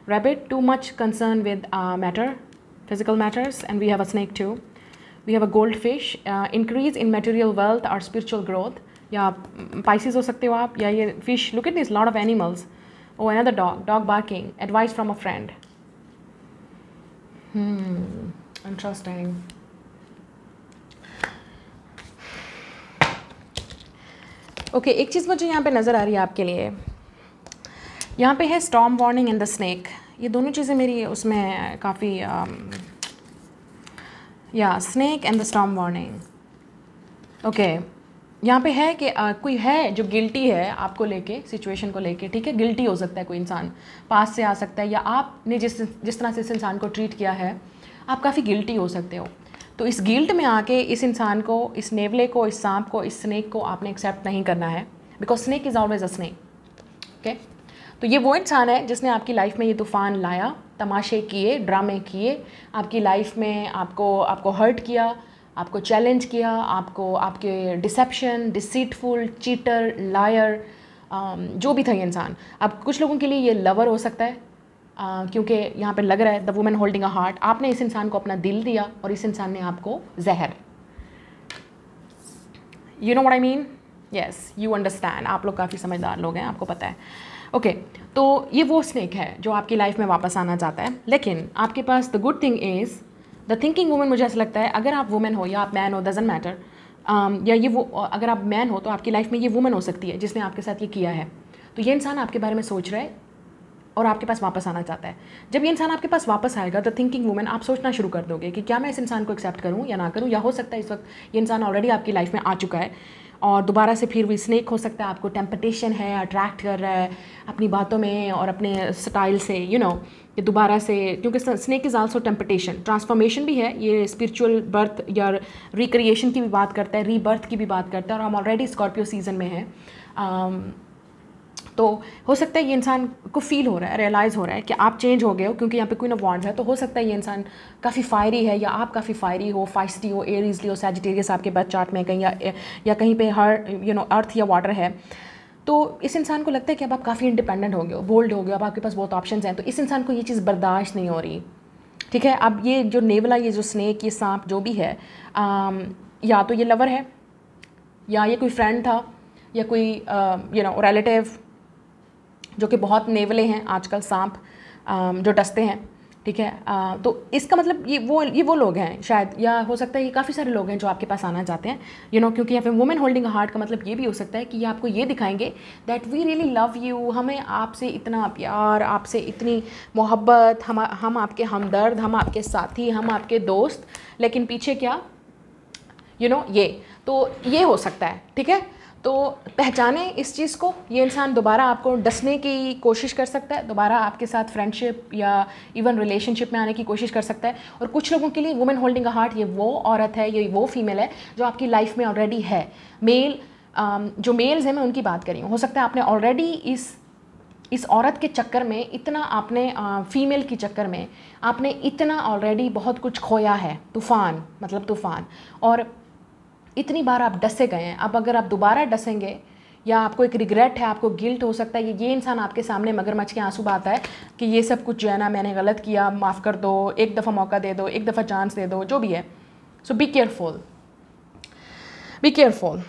Rabbit, too much concern with matter, physical matters, and we have a snake too. We have a gold fish, increase in material wealth और स्पिरिचुअल ग्रोथ, या पाइसिस हो सकते हो आप, या ये fish. Look at this, lot of animals. Oh another dog, dog barking, advice from a friend. Interesting. Okay, एक चीज़ मुझे यहाँ पे नज़र आ रही है आपके लिए, यहाँ पे है storm warning and the snake. ये दोनों चीज़ें मेरी उसमें काफ़ी, या snake and the storm warning. Okay, यहाँ पे है कि कोई है जो गिल्टी है आपको लेके, सिचुएशन को लेके, ठीक है। गिल्टी हो सकता है, कोई इंसान पास से आ सकता है, या आपने जिस तरह से इस इंसान को ट्रीट किया है आप काफ़ी गिल्टी हो सकते हो। तो इस गिल्ट में आके इस इंसान को, इस नेवले को, इस सांप को, इस स्नेक को आपने एक्सेप्ट नहीं करना है, because snake is always a snake, okay. तो ये वो इंसान है जिसने आपकी लाइफ में ये तूफ़ान लाया, तमाशे किए, ड्रामे किए, आपकी लाइफ में आपको हर्ट किया, आपको चैलेंज किया, आपके डिसेप्शन, डिसीटफुल, चीटर, लायर, जो भी था ये इंसान। अब कुछ लोगों के लिए ये लवर हो सकता है, क्योंकि यहाँ पे लग रहा है the woman holding a heart. आपने इस इंसान को अपना दिल दिया और इस इंसान ने आपको जहर। You know what I mean? Yes, you understand. आप लोग काफ़ी समझदार लोग हैं, आपको पता है, ओके। तो ये वो स्नेक है जो आपकी लाइफ में वापस आना चाहता है, लेकिन आपके पास the good thing is the thinking woman. मुझे ऐसा लगता है अगर आप वुमेन हो या आप मैन हो, डजंट मैटर, या ये वो, अगर आप मैन हो तो आपकी लाइफ में ये वुमन हो सकती है जिसने आपके साथ ये किया है। तो ये इंसान आपके बारे में सोच रहा है और आपके पास वापस आना चाहता है। जब ये इंसान आपके पास वापस आएगा, द थिंकिंग वुमन, आप सोचना शुरू कर दोगे कि क्या मैं इस इंसान को एक्सेप्ट करूँ या ना करूँ, या हो सकता है इस वक्त ये इंसान ऑलरेडी आपकी लाइफ में आ चुका है और दोबारा से फिर भी स्नेक हो सकता है, आपको टेम्पटेशन है, अट्रैक्ट कर रहा है अपनी बातों में और अपने स्टाइल से, यू नो, कि दोबारा से, क्योंकि snake is also temptation, transformation भी है, ये स्पिरिचुअल बर्थ या रिक्रिएशन की भी बात करता है, रीबर्थ की भी बात करता है, और हम ऑलरेडी स्कॉर्पियो सीजन में हैं। तो हो सकता है ये इंसान को फील हो रहा है, रियलाइज़ हो रहा है कि आप चेंज हो गए हो, क्योंकि यहाँ पे क्वीन ऑफ वांड्स है। तो हो सकता है ये इंसान काफ़ी फायरी है, या आप काफ़ी फायरी हो, फाइस्टी हो, एरीजली हो, सैजिटेरियस आपके बर्थ चार्ट में कहीं, या कहीं पे हर अर्थ या वाटर है। तो इस इंसान को लगता है कि अब आप काफ़ी इंडिपेंडेंट हो गए हो, बोल्ड हो गए हो, अब आपके पास बहुत ऑप्शन हैं। तो इस इंसान को ये चीज़ बर्दाश्त नहीं हो रही, ठीक है। अब ये जो नेवला, ये जो स्नेक, ये सांप जो भी है, या तो ये लवर है, या ये कोई फ्रेंड था, या कोई रिलेटिव, जो कि बहुत नेवले हैं आजकल, सांप जो डसते हैं, ठीक है। तो इसका मतलब ये वो लोग हैं शायद, या हो सकता है ये काफ़ी सारे लोग हैं जो आपके पास आना चाहते हैं, क्योंकि यहाँ पे वुमेन होल्डिंग अ हार्ट का मतलब ये भी हो सकता है कि ये आपको ये दिखाएंगे that we really love you, हमें आपसे इतना प्यार, आपसे इतनी मोहब्बत, हम आपके हमदर्द, हम आपके साथी, हम आपके दोस्त, लेकिन पीछे क्या, ये तो ये हो सकता है, ठीक है। तो पहचाने इस चीज़ को। ये इंसान दोबारा आपको डसने की कोशिश कर सकता है, दोबारा आपके साथ फ्रेंडशिप या इवन रिलेशनशिप में आने की कोशिश कर सकता है। और कुछ लोगों के लिए वुमेन होल्डिंग अ हार्ट, ये वो औरत है, ये वो फीमेल है जो आपकी लाइफ में ऑलरेडी है। मेल, जो मेल्स हैं, मैं उनकी बात कर रही हूँ। हो सकता है आपने ऑलरेडी इस औरत के चक्कर में इतना, आपने फीमेल के चक्कर में आपने इतना ऑलरेडी बहुत कुछ खोया है, तूफ़ान, मतलब तूफ़ान, और इतनी बार आप डसे गए हैं। अब अगर आप दोबारा डसेंगे, या आपको एक रिग्रेट है, आपको गिल्ट हो सकता है, ये इंसान आपके सामने मगरमच्छ के आंसू बहाता है कि ये सब कुछ जो है ना, मैंने गलत किया, माफ़ कर दो, एक दफ़ा मौका दे दो, एक दफ़ा चांस दे दो, जो भी है। So be careful, be careful.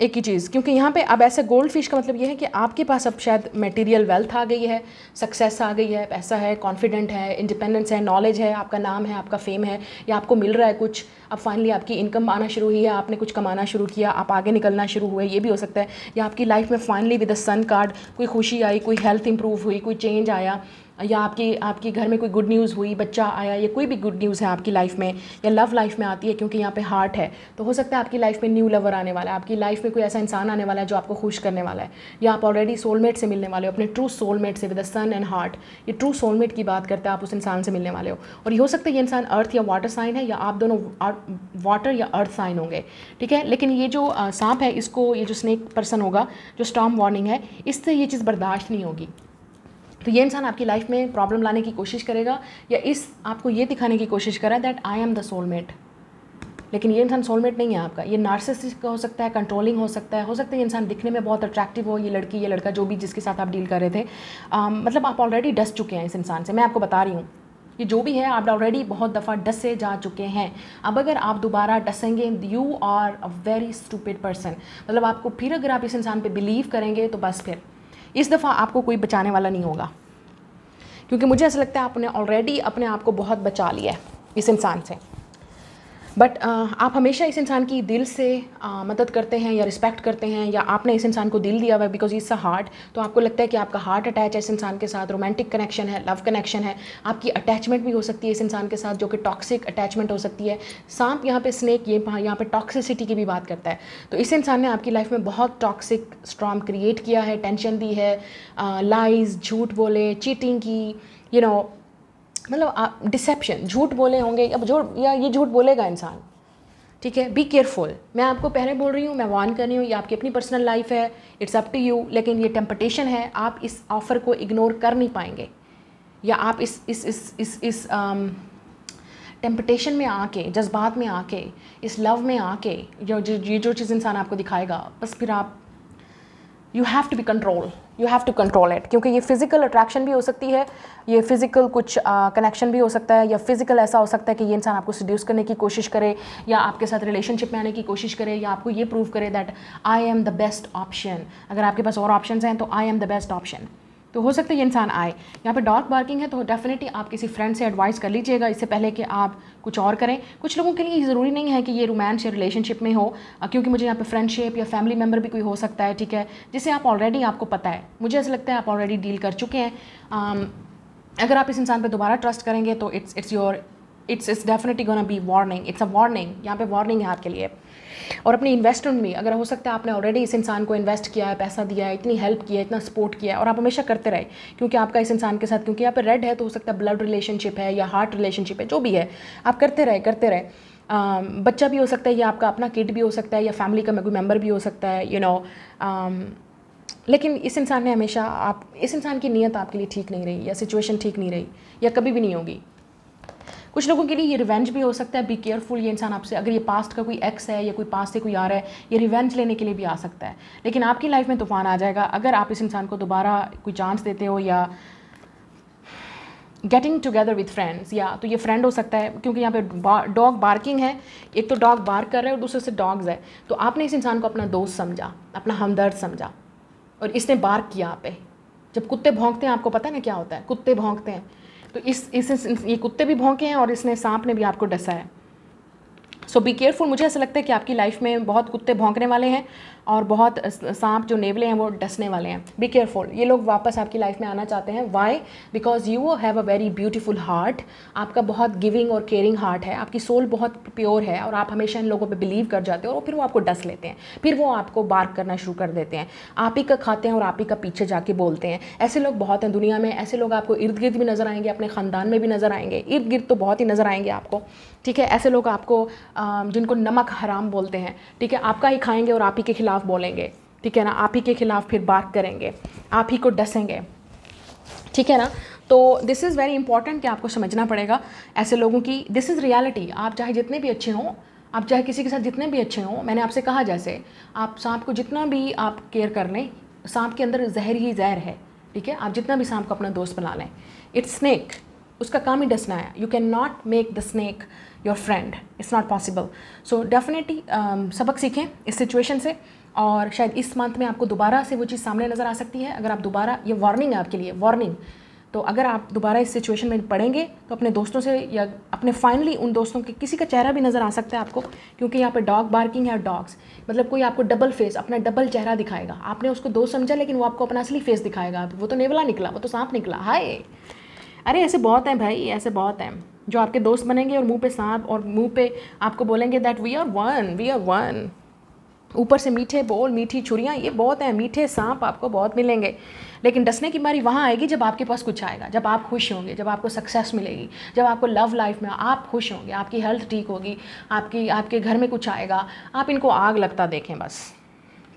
एक ही चीज़, क्योंकि यहाँ पे अब ऐसे गोल्ड फिश का मतलब ये है कि आपके पास अब शायद मटेरियल वेल्थ आ गई है, सक्सेस आ गई है, पैसा है, कॉन्फिडेंट है, इंडिपेंडेंस है, नॉलेज है, आपका नाम है, आपका फेम है, या आपको मिल रहा है कुछ, अब फाइनली आपकी इनकम आना शुरू हुई है, आपने कुछ कमाना शुरू किया, आप आगे निकलना शुरू हुए, ये भी हो सकता है। या आपकी लाइफ में finally with the sun card कोई खुशी आई, कोई हेल्थ इंप्रूव हुई, कोई चेंज आया, या आपकी घर में कोई गुड न्यूज़ हुई, बच्चा आया, या कोई भी गुड न्यूज़ है आपकी लाइफ में, या लव लाइफ में आती है क्योंकि यहाँ पे हार्ट है, तो हो सकता है आपकी लाइफ में न्यू लवर आने वाला है, आपकी लाइफ में कोई ऐसा इंसान आने वाला है जो आपको खुश करने वाला है, या आप ऑलरेडी सोलमेट से मिलने वाले हो, अपने ट्रू सोलमेट से, with the sun and heart. ये ट्रू सोलमेट की बात करते हैं, आप उस इंसान से मिलने वाले हो। और ये हो सकता है ये इंसान अर्थ या वाटर साइन है, या आप दोनों वाटर या अर्थ साइन होंगे, ठीक है। लेकिन ये जो सांप है, इसको, ये जो स्नेक पर्सन होगा जो स्टॉर्म वार्निंग है, इससे ये चीज़ बर्दाश्त नहीं होगी। तो ये इंसान आपकी लाइफ में प्रॉब्लम लाने की कोशिश करेगा, या आपको ये दिखाने की कोशिश करा that I am the soulmate. लेकिन ये इंसान सोलमेट नहीं है आपका। ये नार्सिसिस्टिक हो सकता है, कंट्रोलिंग हो सकता है, ये इंसान दिखने में बहुत अट्रैक्टिव हो, ये लड़की ये लड़का जो भी जिसके साथ आप डील कर रहे थे, मतलब आप ऑलरेडी डस चुके हैं इस इंसान से। मैं आपको बता रही हूँ, ये जो भी है आप ऑलरेडी बहुत दफ़ा डसे जा चुके हैं। अब अगर आप दोबारा डसेंगे, you are a very stupid person. मतलब आपको फिर अगर आप इस इंसान पे बिलीव करेंगे तो बस फिर इस दफ़ा आपको कोई बचाने वाला नहीं होगा, क्योंकि मुझे ऐसा लगता है आपने ऑलरेडी अपने आप को बहुत बचा लिया है इस इंसान से। बट आप हमेशा इस इंसान की दिल से मदद करते हैं या रिस्पेक्ट करते हैं, या आपने इस इंसान को दिल दिया हुआ है बिकॉज इट्स अ हार्ट, तो आपको लगता है कि आपका हार्ट अटैच है इस इंसान के साथ, रोमांटिक कनेक्शन है, लव कनेक्शन है, आपकी अटैचमेंट भी हो सकती है इस इंसान के साथ, जो कि टॉक्सिक अटैचमेंट हो सकती है। सांप यहाँ पे, स्नेक ये यहाँ पे टॉक्सिसिटी की भी बात करता है। तो इस इंसान ने आपकी लाइफ में बहुत टॉक्सिक स्टॉर्म क्रिएट किया है, टेंशन दी है, लाइज, झूठ बोले, चीटिंग की, मतलब आप डिसेप्शन, झूठ बोले होंगे, अब ये झूठ बोलेगा इंसान, ठीक है। Be careful. मैं आपको पहले बोल रही हूँ, मैं वार्न कर रही हूँ, ये आपकी अपनी पर्सनल लाइफ है, इट्स अप टू यू। लेकिन ये टेम्पटेशन है, आप इस ऑफ़र को इग्नोर कर नहीं पाएंगे, या आप इस टेम्पटेशन में आके, जज्बात में आके, इस लव में आके, जो चीज़ इंसान आपको दिखाएगा, बस फिर आप you have to control it. क्योंकि ये फिज़िकल अट्रैक्शन भी हो सकती है, ये फिज़िकल कुछ कनेक्शन भी हो सकता है, या फिज़िकल ऐसा हो सकता है कि ये इंसान आपको सड्यूस करने की कोशिश करे, या आपके साथ रिलेशनशिप में आने की कोशिश करे, या आपको ये प्रूव करे that I am the best option. अगर आपके पास और ऑप्शन हैं तो I am the best option. तो हो सकता है ये इंसान आए। यहाँ पे डॉग बार्किंग है, तो डेफिनेटली आप किसी फ्रेंड से एडवाइस कर लीजिएगा इससे पहले कि आप कुछ और करें। कुछ लोगों के लिए ज़रूरी नहीं है कि ये रोमांस या रिलेशनशिप में हो, क्योंकि मुझे यहाँ पे फ्रेंडशिप या फैमिली मेम्बर भी कोई हो सकता है, ठीक है, जिसे आप ऑलरेडी, आपको पता है, मुझे ऐसा लगता है आप ऑलरेडी डील कर चुके हैं। अगर आप इस इंसान पर दोबारा ट्रस्ट करेंगे तो it's definitely gonna be warning, it's a warning. यहाँ पे वार्निंग है आपके लिए। और अपनी इन्वेस्टमेंट भी, अगर हो सकता है आपने ऑलरेडी इस इंसान को इन्वेस्ट किया है, पैसा दिया है, इतनी हेल्प किया है, इतना सपोर्ट किया है, और आप हमेशा करते रहे, क्योंकि आपका इस इंसान के साथ, क्योंकि यहाँ पे रेड है, तो हो सकता है ब्लड रिलेशनशिप है या हार्ट रिलेशनशिप है, जो भी है, आप करते रहे। बच्चा भी हो सकता है, या आपका अपना किड भी हो सकता है, या फैमिली का कोई मेम्बर भी हो सकता है, लेकिन इस इंसान ने हमेशा, इस इंसान की नीयत आपके लिए ठीक नहीं रही, या सिचुएशन ठीक नहीं रही, या कभी भी नहीं होगी। कुछ लोगों के लिए ये रिवेंज भी हो सकता है। बी केयरफुल, ये इंसान आपसे, अगर ये पास्ट का कोई एक्स है या कोई पास्ट से कोई आ रहा है, ये रिवेंज लेने के लिए भी आ सकता है। लेकिन आपकी लाइफ में तूफान आ जाएगा अगर आप इस इंसान को दोबारा कोई चांस देते हो, या गेटिंग टुगेदर विद फ्रेंड्स, या तो ये फ्रेंड हो सकता है, क्योंकि यहाँ पे डॉग बार्किंग है, एक तो डॉग बार्क कर रहा है और दूसरे से डॉग्स है। तो आपने इस इंसान को अपना दोस्त समझा, अपना हमदर्द समझा, और इसने बार्क किया आप पे। जब कुत्ते भौंकते हैं, आपको पता है ना क्या होता है, कुत्ते भौंकते हैं, तो ये कुत्ते भी भौंके हैं, और इसने, सांप ने भी आपको डसा है। So be careful. मुझे ऐसा लगता है कि आपकी लाइफ में बहुत कुत्ते भौंकने वाले हैं, और बहुत सांप जो नेवले हैं वो डसने वाले हैं। Be careful. ये लोग वापस आपकी लाइफ में आना चाहते हैं। Why? Because you have a very beautiful heart. आपका बहुत गिविंग और केयरिंग हार्ट है, आपकी सोल बहुत प्योर है, और आप हमेशा इन लोगों पे बिलीव कर जाते हो, और फिर वो आपको डस लेते हैं, फिर वो आपको बार्क करना शुरू कर देते हैं, आप ही का खाते हैं और आप ही का पीछे जाके बोलते हैं। ऐसे लोग बहुत हैं दुनिया में। ऐसे लोग आपको इर्द गिर्द भी नज़र आएंगे, अपने ख़ानदान में भी नज़र आएंगे, इर्द गिर्द तो बहुत ही नज़र आएंगे आपको, ठीक है। ऐसे लोग आपको, जिनको नमक हराम बोलते हैं, ठीक है, आपका ही खाएंगे और आप ही के खिलाफ बोलेंगे, ठीक है ना, आप ही के खिलाफ फिर बात करेंगे, आप ही को डसेंगे, ठीक है ना। तो दिस इज़ वेरी इंपॉर्टेंट कि आपको समझना पड़ेगा ऐसे लोगों की। This is reality. आप चाहे जितने भी अच्छे हों, आप चाहे किसी के साथ जितने भी अच्छे हों, मैंने आपसे कहा जैसे आप सांप को जितना भी आप केयर कर लें, सांप के अंदर जहर ही जहर है, ठीक है। आप जितना भी सांप को अपना दोस्त बना लें, इट्स स्नेक, उसका काम ही डसना है। You can not make the snake your friend, it's not possible. So definitely सबक सीखें इस सिचुएशन से, और शायद इस मंथ में आपको दोबारा से वो चीज़ सामने नज़र आ सकती है। अगर आप दोबारा, ये वार्निंग है आपके लिए, वार्निंग। तो अगर आप दोबारा इस सिचुएशन में पड़ेंगे तो अपने दोस्तों से, या अपने फाइनली उन दोस्तों के किसी का चेहरा भी नज़र आ सकता है आपको, क्योंकि यहाँ पे डॉग बार्किंग है, डॉग्स मतलब कोई आपको डबल फेस, अपना डबल चेहरा दिखाएगा। आपने उसको दोस्त समझा, लेकिन वो आपको अपना असली फेस दिखाएगा। वो तो नेवला निकला, वो तो सांप निकला, हाय। अरे ऐसे बहुत हैं भाई, ऐसे बहुत हैं जो आपके दोस्त बनेंगे और मुंह पे सांप और मुंह पे आपको बोलेंगे दैट वी आर वन। ऊपर से मीठे बोल, मीठी छुरियाँ, ये बहुत हैं, मीठे सांप आपको बहुत मिलेंगे। लेकिन डसने की बारी वहाँ आएगी जब आपके पास कुछ आएगा, जब आप खुश होंगे, जब आपको सक्सेस मिलेगी, जब आपको लव लाइफ में आप खुश होंगे, आपकी हेल्थ ठीक होगी, आपके घर में कुछ आएगा, आप इनको आग लगता देखें बस।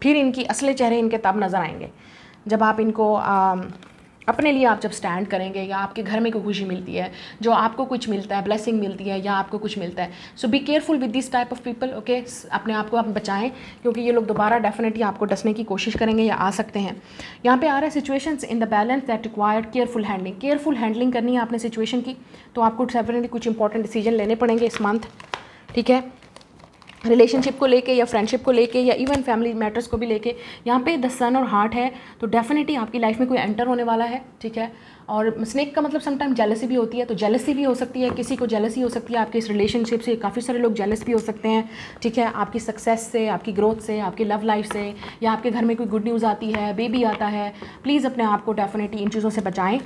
फिर इनकी असली चेहरे इनके तब नज़र आएंगे जब आप इनको अपने लिए आप जब स्टैंड करेंगे, या आपके घर में कोई खुशी मिलती है, जो आपको कुछ मिलता है, ब्लेसिंग मिलती है, या आपको कुछ मिलता है। So be careful with this type of people, okay. अपने आप को आप बचाएं, क्योंकि ये लोग दोबारा डेफिनेटली आपको डसने की कोशिश करेंगे या आ सकते हैं। यहाँ पे आ रहा है situations in the balance that required careful handling. Careful handling करनी है आपने सिचुएशन की, तो आपको डेफिनेटली कुछ इंपॉर्टेंट डिसीजन लेने पड़ेंगे इस मंथ, ठीक है। रिलेशनशिप को लेके या फ्रेंडशिप को लेके या इवन फैमिली मैटर्स को भी लेके। यहाँ पे द सन और हार्ट है, तो डेफिनेटली आपकी लाइफ में कोई एंटर होने वाला है, ठीक है। और स्नेक का मतलब समटाइम जेलसी भी होती है, तो जेलसी भी हो सकती है, किसी को जेलसी हो सकती है आपके इस रिलेशनशिप से। काफ़ी सारे लोग जेलस भी हो सकते हैं, ठीक है, आपकी सक्सेस से, आपकी ग्रोथ से, आपकी लव लाइफ से, या आपके घर में कोई गुड न्यूज़ आती है, बेबी आता है। प्लीज़ अपने आप को डेफिनेटली इन चीज़ों से बचाएं,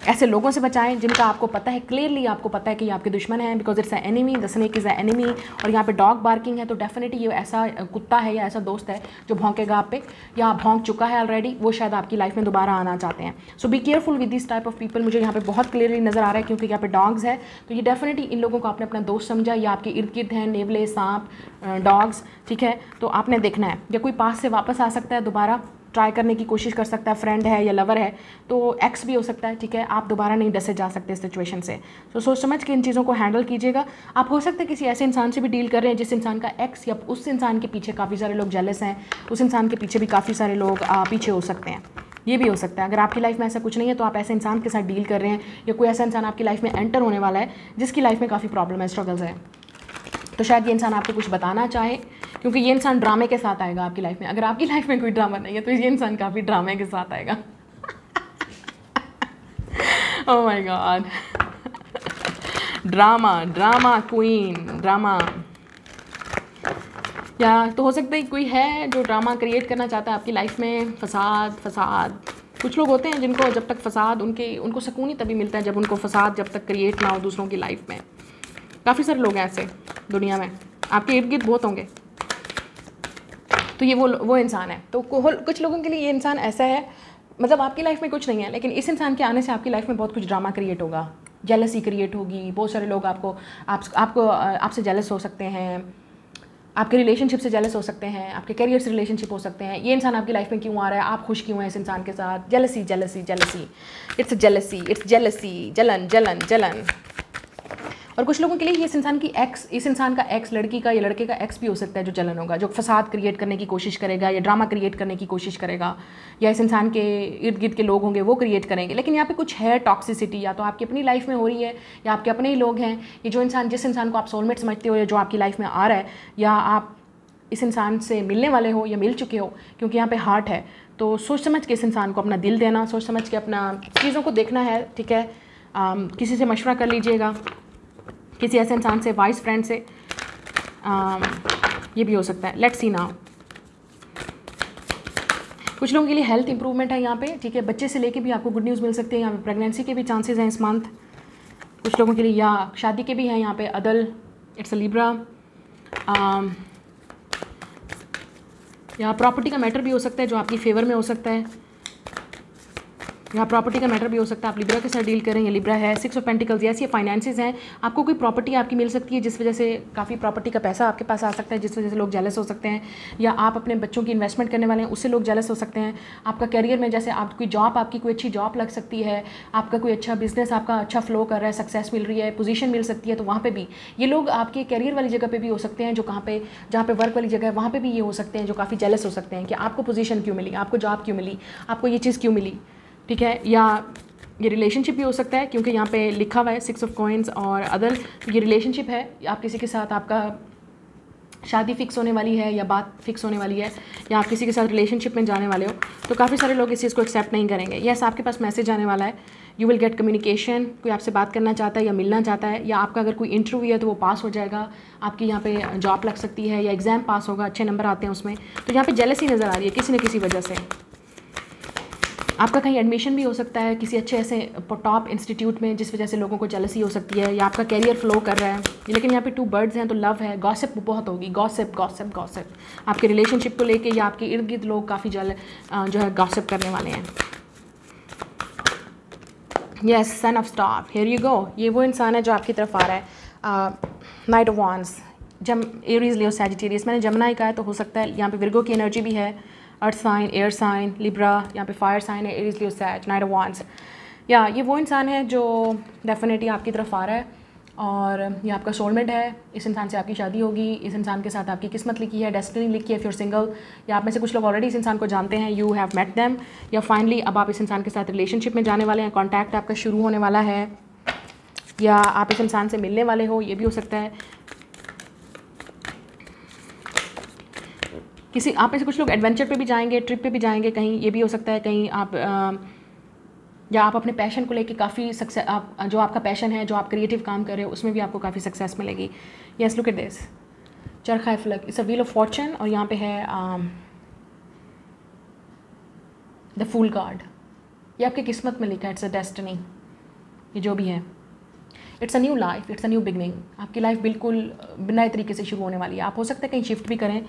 ऐसे लोगों से बचाएं जिनका आपको पता है, क्लियरली आपको पता है कि ये आपके दुश्मन हैं, because it's a enemy, the snake is a enemy. और यहाँ पे डॉग बार्किंग है, तो डेफिनेटली ये ऐसा कुत्ता है या ऐसा दोस्त है जो भौंकेगा आप पे, या भौंक चुका है ऑलरेडी, वो शायद आपकी लाइफ में दोबारा आना चाहते हैं। So be careful with this type of people. मुझे यहाँ पे बहुत क्लियरली नज़र आ रहा है, क्योंकि यहाँ पे डॉग्स है, तो ये डेफिनेटली इन लोगों को आपने अपना दोस्त समझा, या आपके इर्द गिर्द हैं नेवले, सांप, डॉग्स, ठीक है। तो आपने देखना है, या कोई पास से वापस आ सकता है, दोबारा ट्राई करने की कोशिश कर सकता है, फ्रेंड है या लवर है, तो एक्स भी हो सकता है, ठीक है। आप दोबारा नहीं डसे जा सकते इस सिचुएशन से। तो सोच समझ के इन चीज़ों को हैंडल कीजिएगा। आप हो सकता है किसी ऐसे इंसान से भी डील कर रहे हैं जिस इंसान का एक्स, या उस इंसान के पीछे काफ़ी सारे लोग जेलस हैं, उस इंसान के पीछे भी काफ़ी सारे लोग पीछे हो सकते हैं, ये भी हो सकता है। अगर आपकी लाइफ में ऐसा कुछ नहीं है, तो आप ऐसे इंसान के साथ डील कर रहे हैं, या कोई ऐसा इंसान आपकी लाइफ में एंटर होने वाला है जिसकी लाइफ में काफ़ी प्रॉब्लम है, स्ट्रगल्स है, तो शायद ये इंसान आपको कुछ बताना चाहे, क्योंकि ये इंसान ड्रामे के साथ आएगा आपकी लाइफ में। अगर आपकी लाइफ में कोई ड्रामा नहीं है, तो ये इंसान काफ़ी ड्रामे के साथ आएगा। Oh my God, drama queen, drama. या तो हो सकता है कोई है जो ड्रामा क्रिएट करना चाहता है आपकी लाइफ में, फसाद। कुछ लोग होते हैं जिनको जब तक फसाद, उनको सुकून ही तभी मिलता है जब उनको फसाद जब तक क्रिएट ना हो दूसरों की लाइफ में। काफ़ी सारे लोग हैं ऐसे दुनिया में, आपके इर्द गिर्द बहुत होंगे। तो ये वो इंसान है। तो कुछ लोगों के लिए ये इंसान ऐसा है, मतलब आपकी लाइफ में कुछ नहीं है, लेकिन इस इंसान के आने से आपकी लाइफ में बहुत कुछ ड्रामा क्रिएट होगा, जेलसी क्रिएट होगी। बहुत सारे लोग आपसे जेलस हो सकते हैं, आपके रिलेशनशिप से जेलस हो सकते हैं, आपके करियर से रिलेशनशिप हो सकते हैं। ये इंसान आपकी लाइफ में क्यों आ रहा है, आप खुश क्यों हैं इस इंसान के साथ? जेलसी, इट्स जेलसी, जलन। और कुछ लोगों के लिए इस इंसान का एक्स लड़की का या लड़के का एक्स भी हो सकता है जो जलन होगा, जो फसाद क्रिएट करने की कोशिश करेगा या ड्रामा क्रिएट करने की कोशिश करेगा, या इस इंसान के इर्द गिर्द के लोग होंगे वो क्रिएट करेंगे। लेकिन यहाँ पे कुछ है टॉक्सिसिटी, या तो आपकी अपनी लाइफ में हो रही है, या आपके अपने ही लोग हैं। ये जिस इंसान को आप सोलमेट समझते हो, या जो आपकी लाइफ में आ रहा है, या आप इस इंसान से मिलने वाले हो या मिल चुके हो, क्योंकि यहाँ पे हार्ट है। तो सोच समझ के इस इंसान को अपना दिल देना, सोच समझ के अपना चीज़ों को देखना है, ठीक है। किसी से मशवरा कर लीजिएगा, किसी ऐसे इंसान से, वाइस फ्रेंड से, ये भी हो सकता है। Let's see now. कुछ लोगों के लिए हेल्थ इंप्रूवमेंट है यहाँ पे, ठीक है। बच्चे से लेके भी आपको गुड न्यूज़ मिल सकती है। यहाँ पे प्रेगनेंसी के भी चांसेस हैं इस मंथ कुछ लोगों के लिए, या शादी के भी हैं यहाँ पे। अदल, इट्स अ लिब्रा। या प्रॉपर्टी का मैटर भी हो सकता है जो आपकी फेवर में हो सकता है। यहाँ प्रॉपर्टी का मैटर भी हो सकता है। आप लिब्रा के साथ डील करें, ये लिब्रा है। 6 ऑफ पेंटिकल्स, यस, ये फाइनेंसेस हैं। आपको कोई प्रॉपर्टी आपकी मिल सकती है जिस वजह से काफ़ी प्रॉपर्टी का पैसा आपके पास आ सकता है, जिस वजह से लोग जेलस हो सकते हैं। या आप अपने बच्चों की इन्वेस्टमेंट करने वाले हैं, उससे लोग जेलस हो सकते हैं। आपका करियर में जैसे आप कोई जॉब, आपकी कोई अच्छी जॉब लग सकती है, आपका कोई अच्छा बिजनेस, आपका अच्छा फ्लो कर रहा है, सक्सेस मिल रही है, पोजीशन मिल सकती है, तो वहाँ पे भी ये लोग आपके करियर वाली जगह पे भी हो सकते हैं, जो जहाँ पे वर्क वाली जगह है वहाँ पे भी ये हो सकते हैं, जो काफ़ी जेलस हो सकते हैं कि आपको पोजीशन क्यों मिली, आपको जॉब क्यों मिली, आपको ये चीज़ क्यों मिली, ठीक है। या ये रिलेशनशिप भी हो सकता है, क्योंकि यहाँ पे लिखा हुआ है 6 ऑफ कॉइंस और अदर। ये रिलेशनशिप है, आप किसी के साथ, आपका शादी फिक्स होने वाली है या बात फिक्स होने वाली है, या आप किसी के साथ रिलेशनशिप में जाने वाले हो, तो काफ़ी सारे लोग इस चीज़ को एक्सेप्ट नहीं करेंगे। यस, आपके पास मैसेज आने वाला है, यू विल गेट कम्युनिकेशन। कोई आपसे बात करना चाहता है या मिलना चाहता है, या आपका अगर कोई इंटरव्यू है तो वो पास हो जाएगा, आपकी यहाँ पे जॉब लग सकती है, या एग्ज़ाम पास होगा, अच्छे नंबर आते हैं उसमें। तो यहाँ पे जेलसी नज़र आ रही है किसी न किसी वजह से। आपका कहीं एडमिशन भी हो सकता है किसी अच्छे ऐसे टॉप इंस्टीट्यूट में, जिस वजह से लोगों को जेलसी हो सकती है, या आपका कैरियर फ्लो कर रहा है। लेकिन यहाँ पे 2 बर्ड्स हैं तो लव है, गॉसिप बहुत होगी, गॉसिप गॉसिप गॉसिप आपके रिलेशनशिप को लेके या आपके इर्द गिर्द लोग काफ़ी जो है गॉसिप करने वाले हैं। Yes, son of star, here you go. ये वो इंसान है जो आपकी तरफ आ रहा है। Night of wands, Aries, Leo, Sagittarius, मैंने जमनाई का है तो हो सकता है यहाँ पे विर्गो की एनर्जी भी है, earth sign, air sign, libra, यहाँ पे फायर साइन है, aries, leo, sag, knight of wands. या ये वो इंसान है जो डेफिनेटली आपकी तरफ आ रहा है और ये आपका सोलमेट है। इस इंसान से आपकी शादी होगी, इस इंसान के साथ आपकी किस्मत लिखी है, डेस्टिनी लिखी है। इफ़ यू आर सिंगल, या आप में से कुछ लोग ऑलरेडी इस इंसान को जानते हैं, यू हैव मेट देम, या फाइनली अब आप इस इंसान के साथ रिलेशनशिप में जाने वाले हैं, कॉन्टैक्ट आपका शुरू होने वाला है, या आप इस इंसान से मिलने वाले हो, ये भी हो सकता है। किसी आप में से कुछ लोग एडवेंचर पे भी जाएंगे, ट्रिप पे भी जाएंगे कहीं, ये भी हो सकता है। कहीं आप या आप अपने पैशन को लेके काफ़ी सक्सेस, आप जो आपका पैशन है, जो आप क्रिएटिव काम कर रहे हो, उसमें भी आपको काफ़ी सक्सेस मिलेगी। यस, लुक एट दिस, चरखा फलक, it's a wheel of Fortune, और यहाँ पे है द फूल कार्ड। ये आपकी किस्मत में लिखा है, इट्स अ डेस्टिनी, ये जो भी है, it's a new life, it's a new beginning. आपकी लाइफ बिल्कुल नए तरीके से शुरू होने वाली है। आप हो सकता है कहीं शिफ्ट भी करें,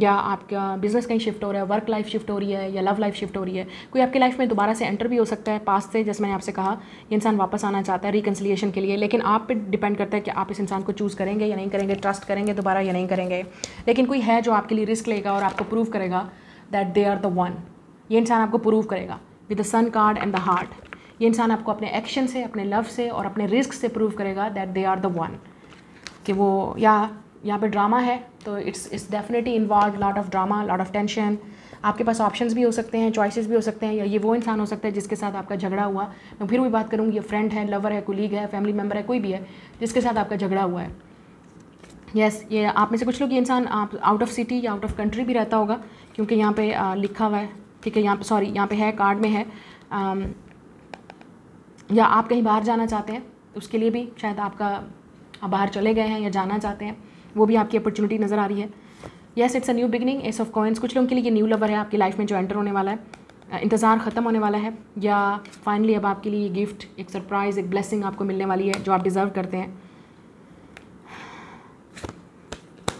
या आपका बिजनेस कहीं शिफ्ट हो रहा है, वर्क लाइफ शिफ्ट हो रही है, या लव लाइफ शिफ्ट हो रही है। कोई आपकी लाइफ में दोबारा से एंटर भी हो सकता है पास्ट से, जैसे मैंने आपसे कहा, ये इंसान वापस आना चाहता है रिकन्सिलिएशन के लिए। लेकिन आप पे डिपेंड करता है कि आप इस इंसान को चूज़ करेंगे या नहीं करेंगे, ट्रस्ट करेंगे दोबारा या नहीं करेंगे। लेकिन कोई है जो आपके लिए रिस्क लेगा और आपको प्रूव करेगा that they are the one. ये इंसान आपको प्रूव करेगा with the sun card and the heart. ये इंसान आपको अपने एक्शन से, अपने लव से और अपने रिस्क से प्रूव करेगा that they are the one. कि वो, या यहाँ पे ड्रामा है तो it's definitely involve lot of drama, lot of tension. आपके पास ऑप्शंस भी हो सकते हैं, चॉइसेस भी हो सकते हैं, या ये वो इंसान हो सकता है जिसके साथ आपका झगड़ा हुआ। मैं फिर वही बात करूँगी, ये फ्रेंड है, लवर है, कोलीग है, फैमिली मेम्बर है, कोई भी है जिसके साथ आपका झगड़ा हुआ है। यस, ये आप में से कुछ लोग, ये इंसान आप आउट ऑफ सिटी या आउट ऑफ कंट्री भी रहता होगा, क्योंकि यहाँ पे लिखा हुआ है, ठीक है, यहाँ पे सॉरी, यहाँ पे है, कार्ड में है। या आप कहीं बाहर जाना चाहते हैं, उसके लिए भी शायद आप बाहर चले गए हैं या जाना चाहते हैं, वो भी आपकी अपॉर्चुनिटी नज़र आ रही है। Yes, it's a new beginning, S of coins. कुछ लोगों के लिए ये न्यू लवर है आपकी लाइफ में जो एंटर होने वाला है, इंतज़ार ख़त्म होने वाला है, या फाइनली अब आपके लिए गिफ्ट, एक सरप्राइज़, एक ब्लेसिंग आपको मिलने वाली है जो आप डिज़र्व करते हैं।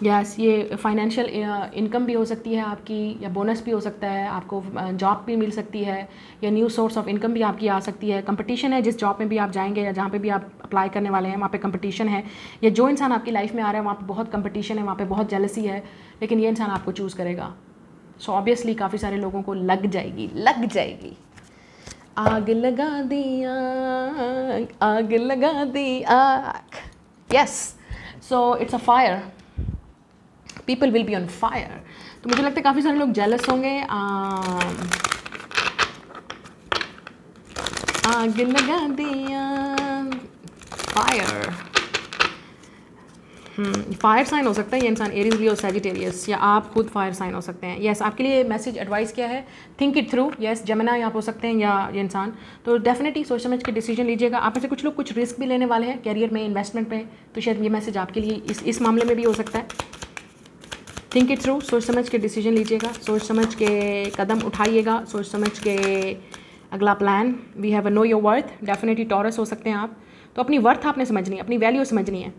यस, ये फाइनेंशियल इनकम भी हो सकती है आपकी, या बोनस भी हो सकता है, आपको जॉब भी मिल सकती है, या न्यू सोर्स ऑफ इनकम भी आपकी आ सकती है। कंपटीशन है, जिस जॉब में भी आप जाएंगे या जहाँ पे भी आप अप्लाई करने वाले हैं, वहाँ पे कंपटीशन है, या जो इंसान आपकी लाइफ में आ रहा है वहाँ पे बहुत कंपटीशन है, वहाँ पे बहुत जेलसी है, लेकिन ये इंसान आपको चूज़ करेगा। सो ऑब्वियसली काफ़ी सारे लोगों को लग जाएगी आग लगा दी आग लगा दी आग। Yes, so it's a fire, people will be on fire. तो मुझे लगता है काफ़ी सारे लोग जेलस होंगे। आग लगा दिया, फायर, फायर साइन हो सकता है ये इंसान, एरीज, लियो, सैजिटेरियस, या आप खुद फायर साइन हो सकते हैं। यस, आपके लिए मैसेज एडवाइस क्या है, think it through. Yes, Gemini आप हो सकते हैं या ये इंसान, तो डेफिनेटली सोच समझ के डिसीजन लीजिएगा। आप में से कुछ लोग कुछ रिस्क भी लेने वाले हैं कैरियर में, इन्वेस्टमेंट में, तो शायद ये मैसेज आपके लिए इस मामले में भी हो सकता है। थिंक इट थ्रू, सोच समझ के डिसीजन लीजिएगा, सोच समझ के कदम उठाइएगा, सोच समझ के अगला plan. We have a know your worth, definitely taurus हो सकते हैं आप, तो अपनी वर्थ आपने समझनी है, अपनी वैल्यू समझनी है।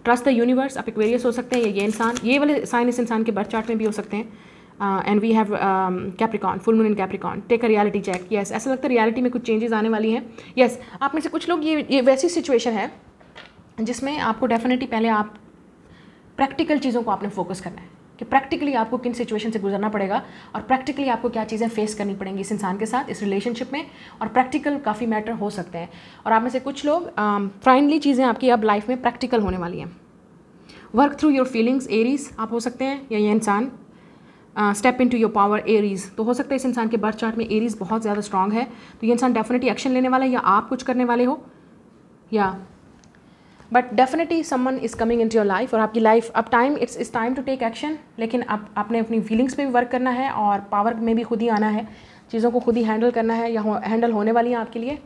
ट्रस्ट द यूनिवर्स, आप एक्वेरियस हो सकते हैं, ये इंसान, ये वाले साइन इस इंसान के बर्थ चार्ट में भी हो सकते हैं। And we have capricorn, full moon in capricorn, take a reality check. Yes, ऐसा लगता है रियलिटी में कुछ चेंजेस आने वाली हैं। यस, आप में से कुछ लोग, ये वैसी सिचुएशन है जिसमें आपको डेफिनेटली पहले आप प्रैक्टिकल चीज़ों को आपने फोकस करना है कि प्रैक्टिकली आपको किन सिचुएशन से गुजरना पड़ेगा और प्रैक्टिकली आपको क्या चीज़ें फेस करनी पड़ेंगी इस इंसान के साथ, इस रिलेशनशिप में, और प्रैक्टिकल काफ़ी मैटर हो सकते हैं। और आप में से कुछ लोग फाइनली चीज़ें आपकी अब लाइफ में प्रैक्टिकल होने वाली हैं। Work through your feelings, aries आप हो सकते हैं, या ये इंसान step in to your power, aries, तो हो सकता है इस इंसान के बर्थ चार्ट में एरीज बहुत ज़्यादा स्ट्रांग है, तो ये इंसान डेफिनेटली एक्शन लेने वाला है, या आप कुछ करने वाले हो, या but definitely someone is coming in to your life, और आपकी लाइफ अब time, it's time to take action. लेकिन अब आपने अपनी फीलिंग्स पे भी वर्क करना है और पावर में भी खुद ही आना है, चीज़ों को खुद ही हैंडल करना है, या हैंडल होने वाली हैं आपके लिए।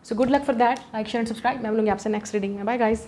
So good luck for that, like share and subscribe. मैं मिलूंगी आपसे नेक्स्ट रीडिंग में। Bye guys.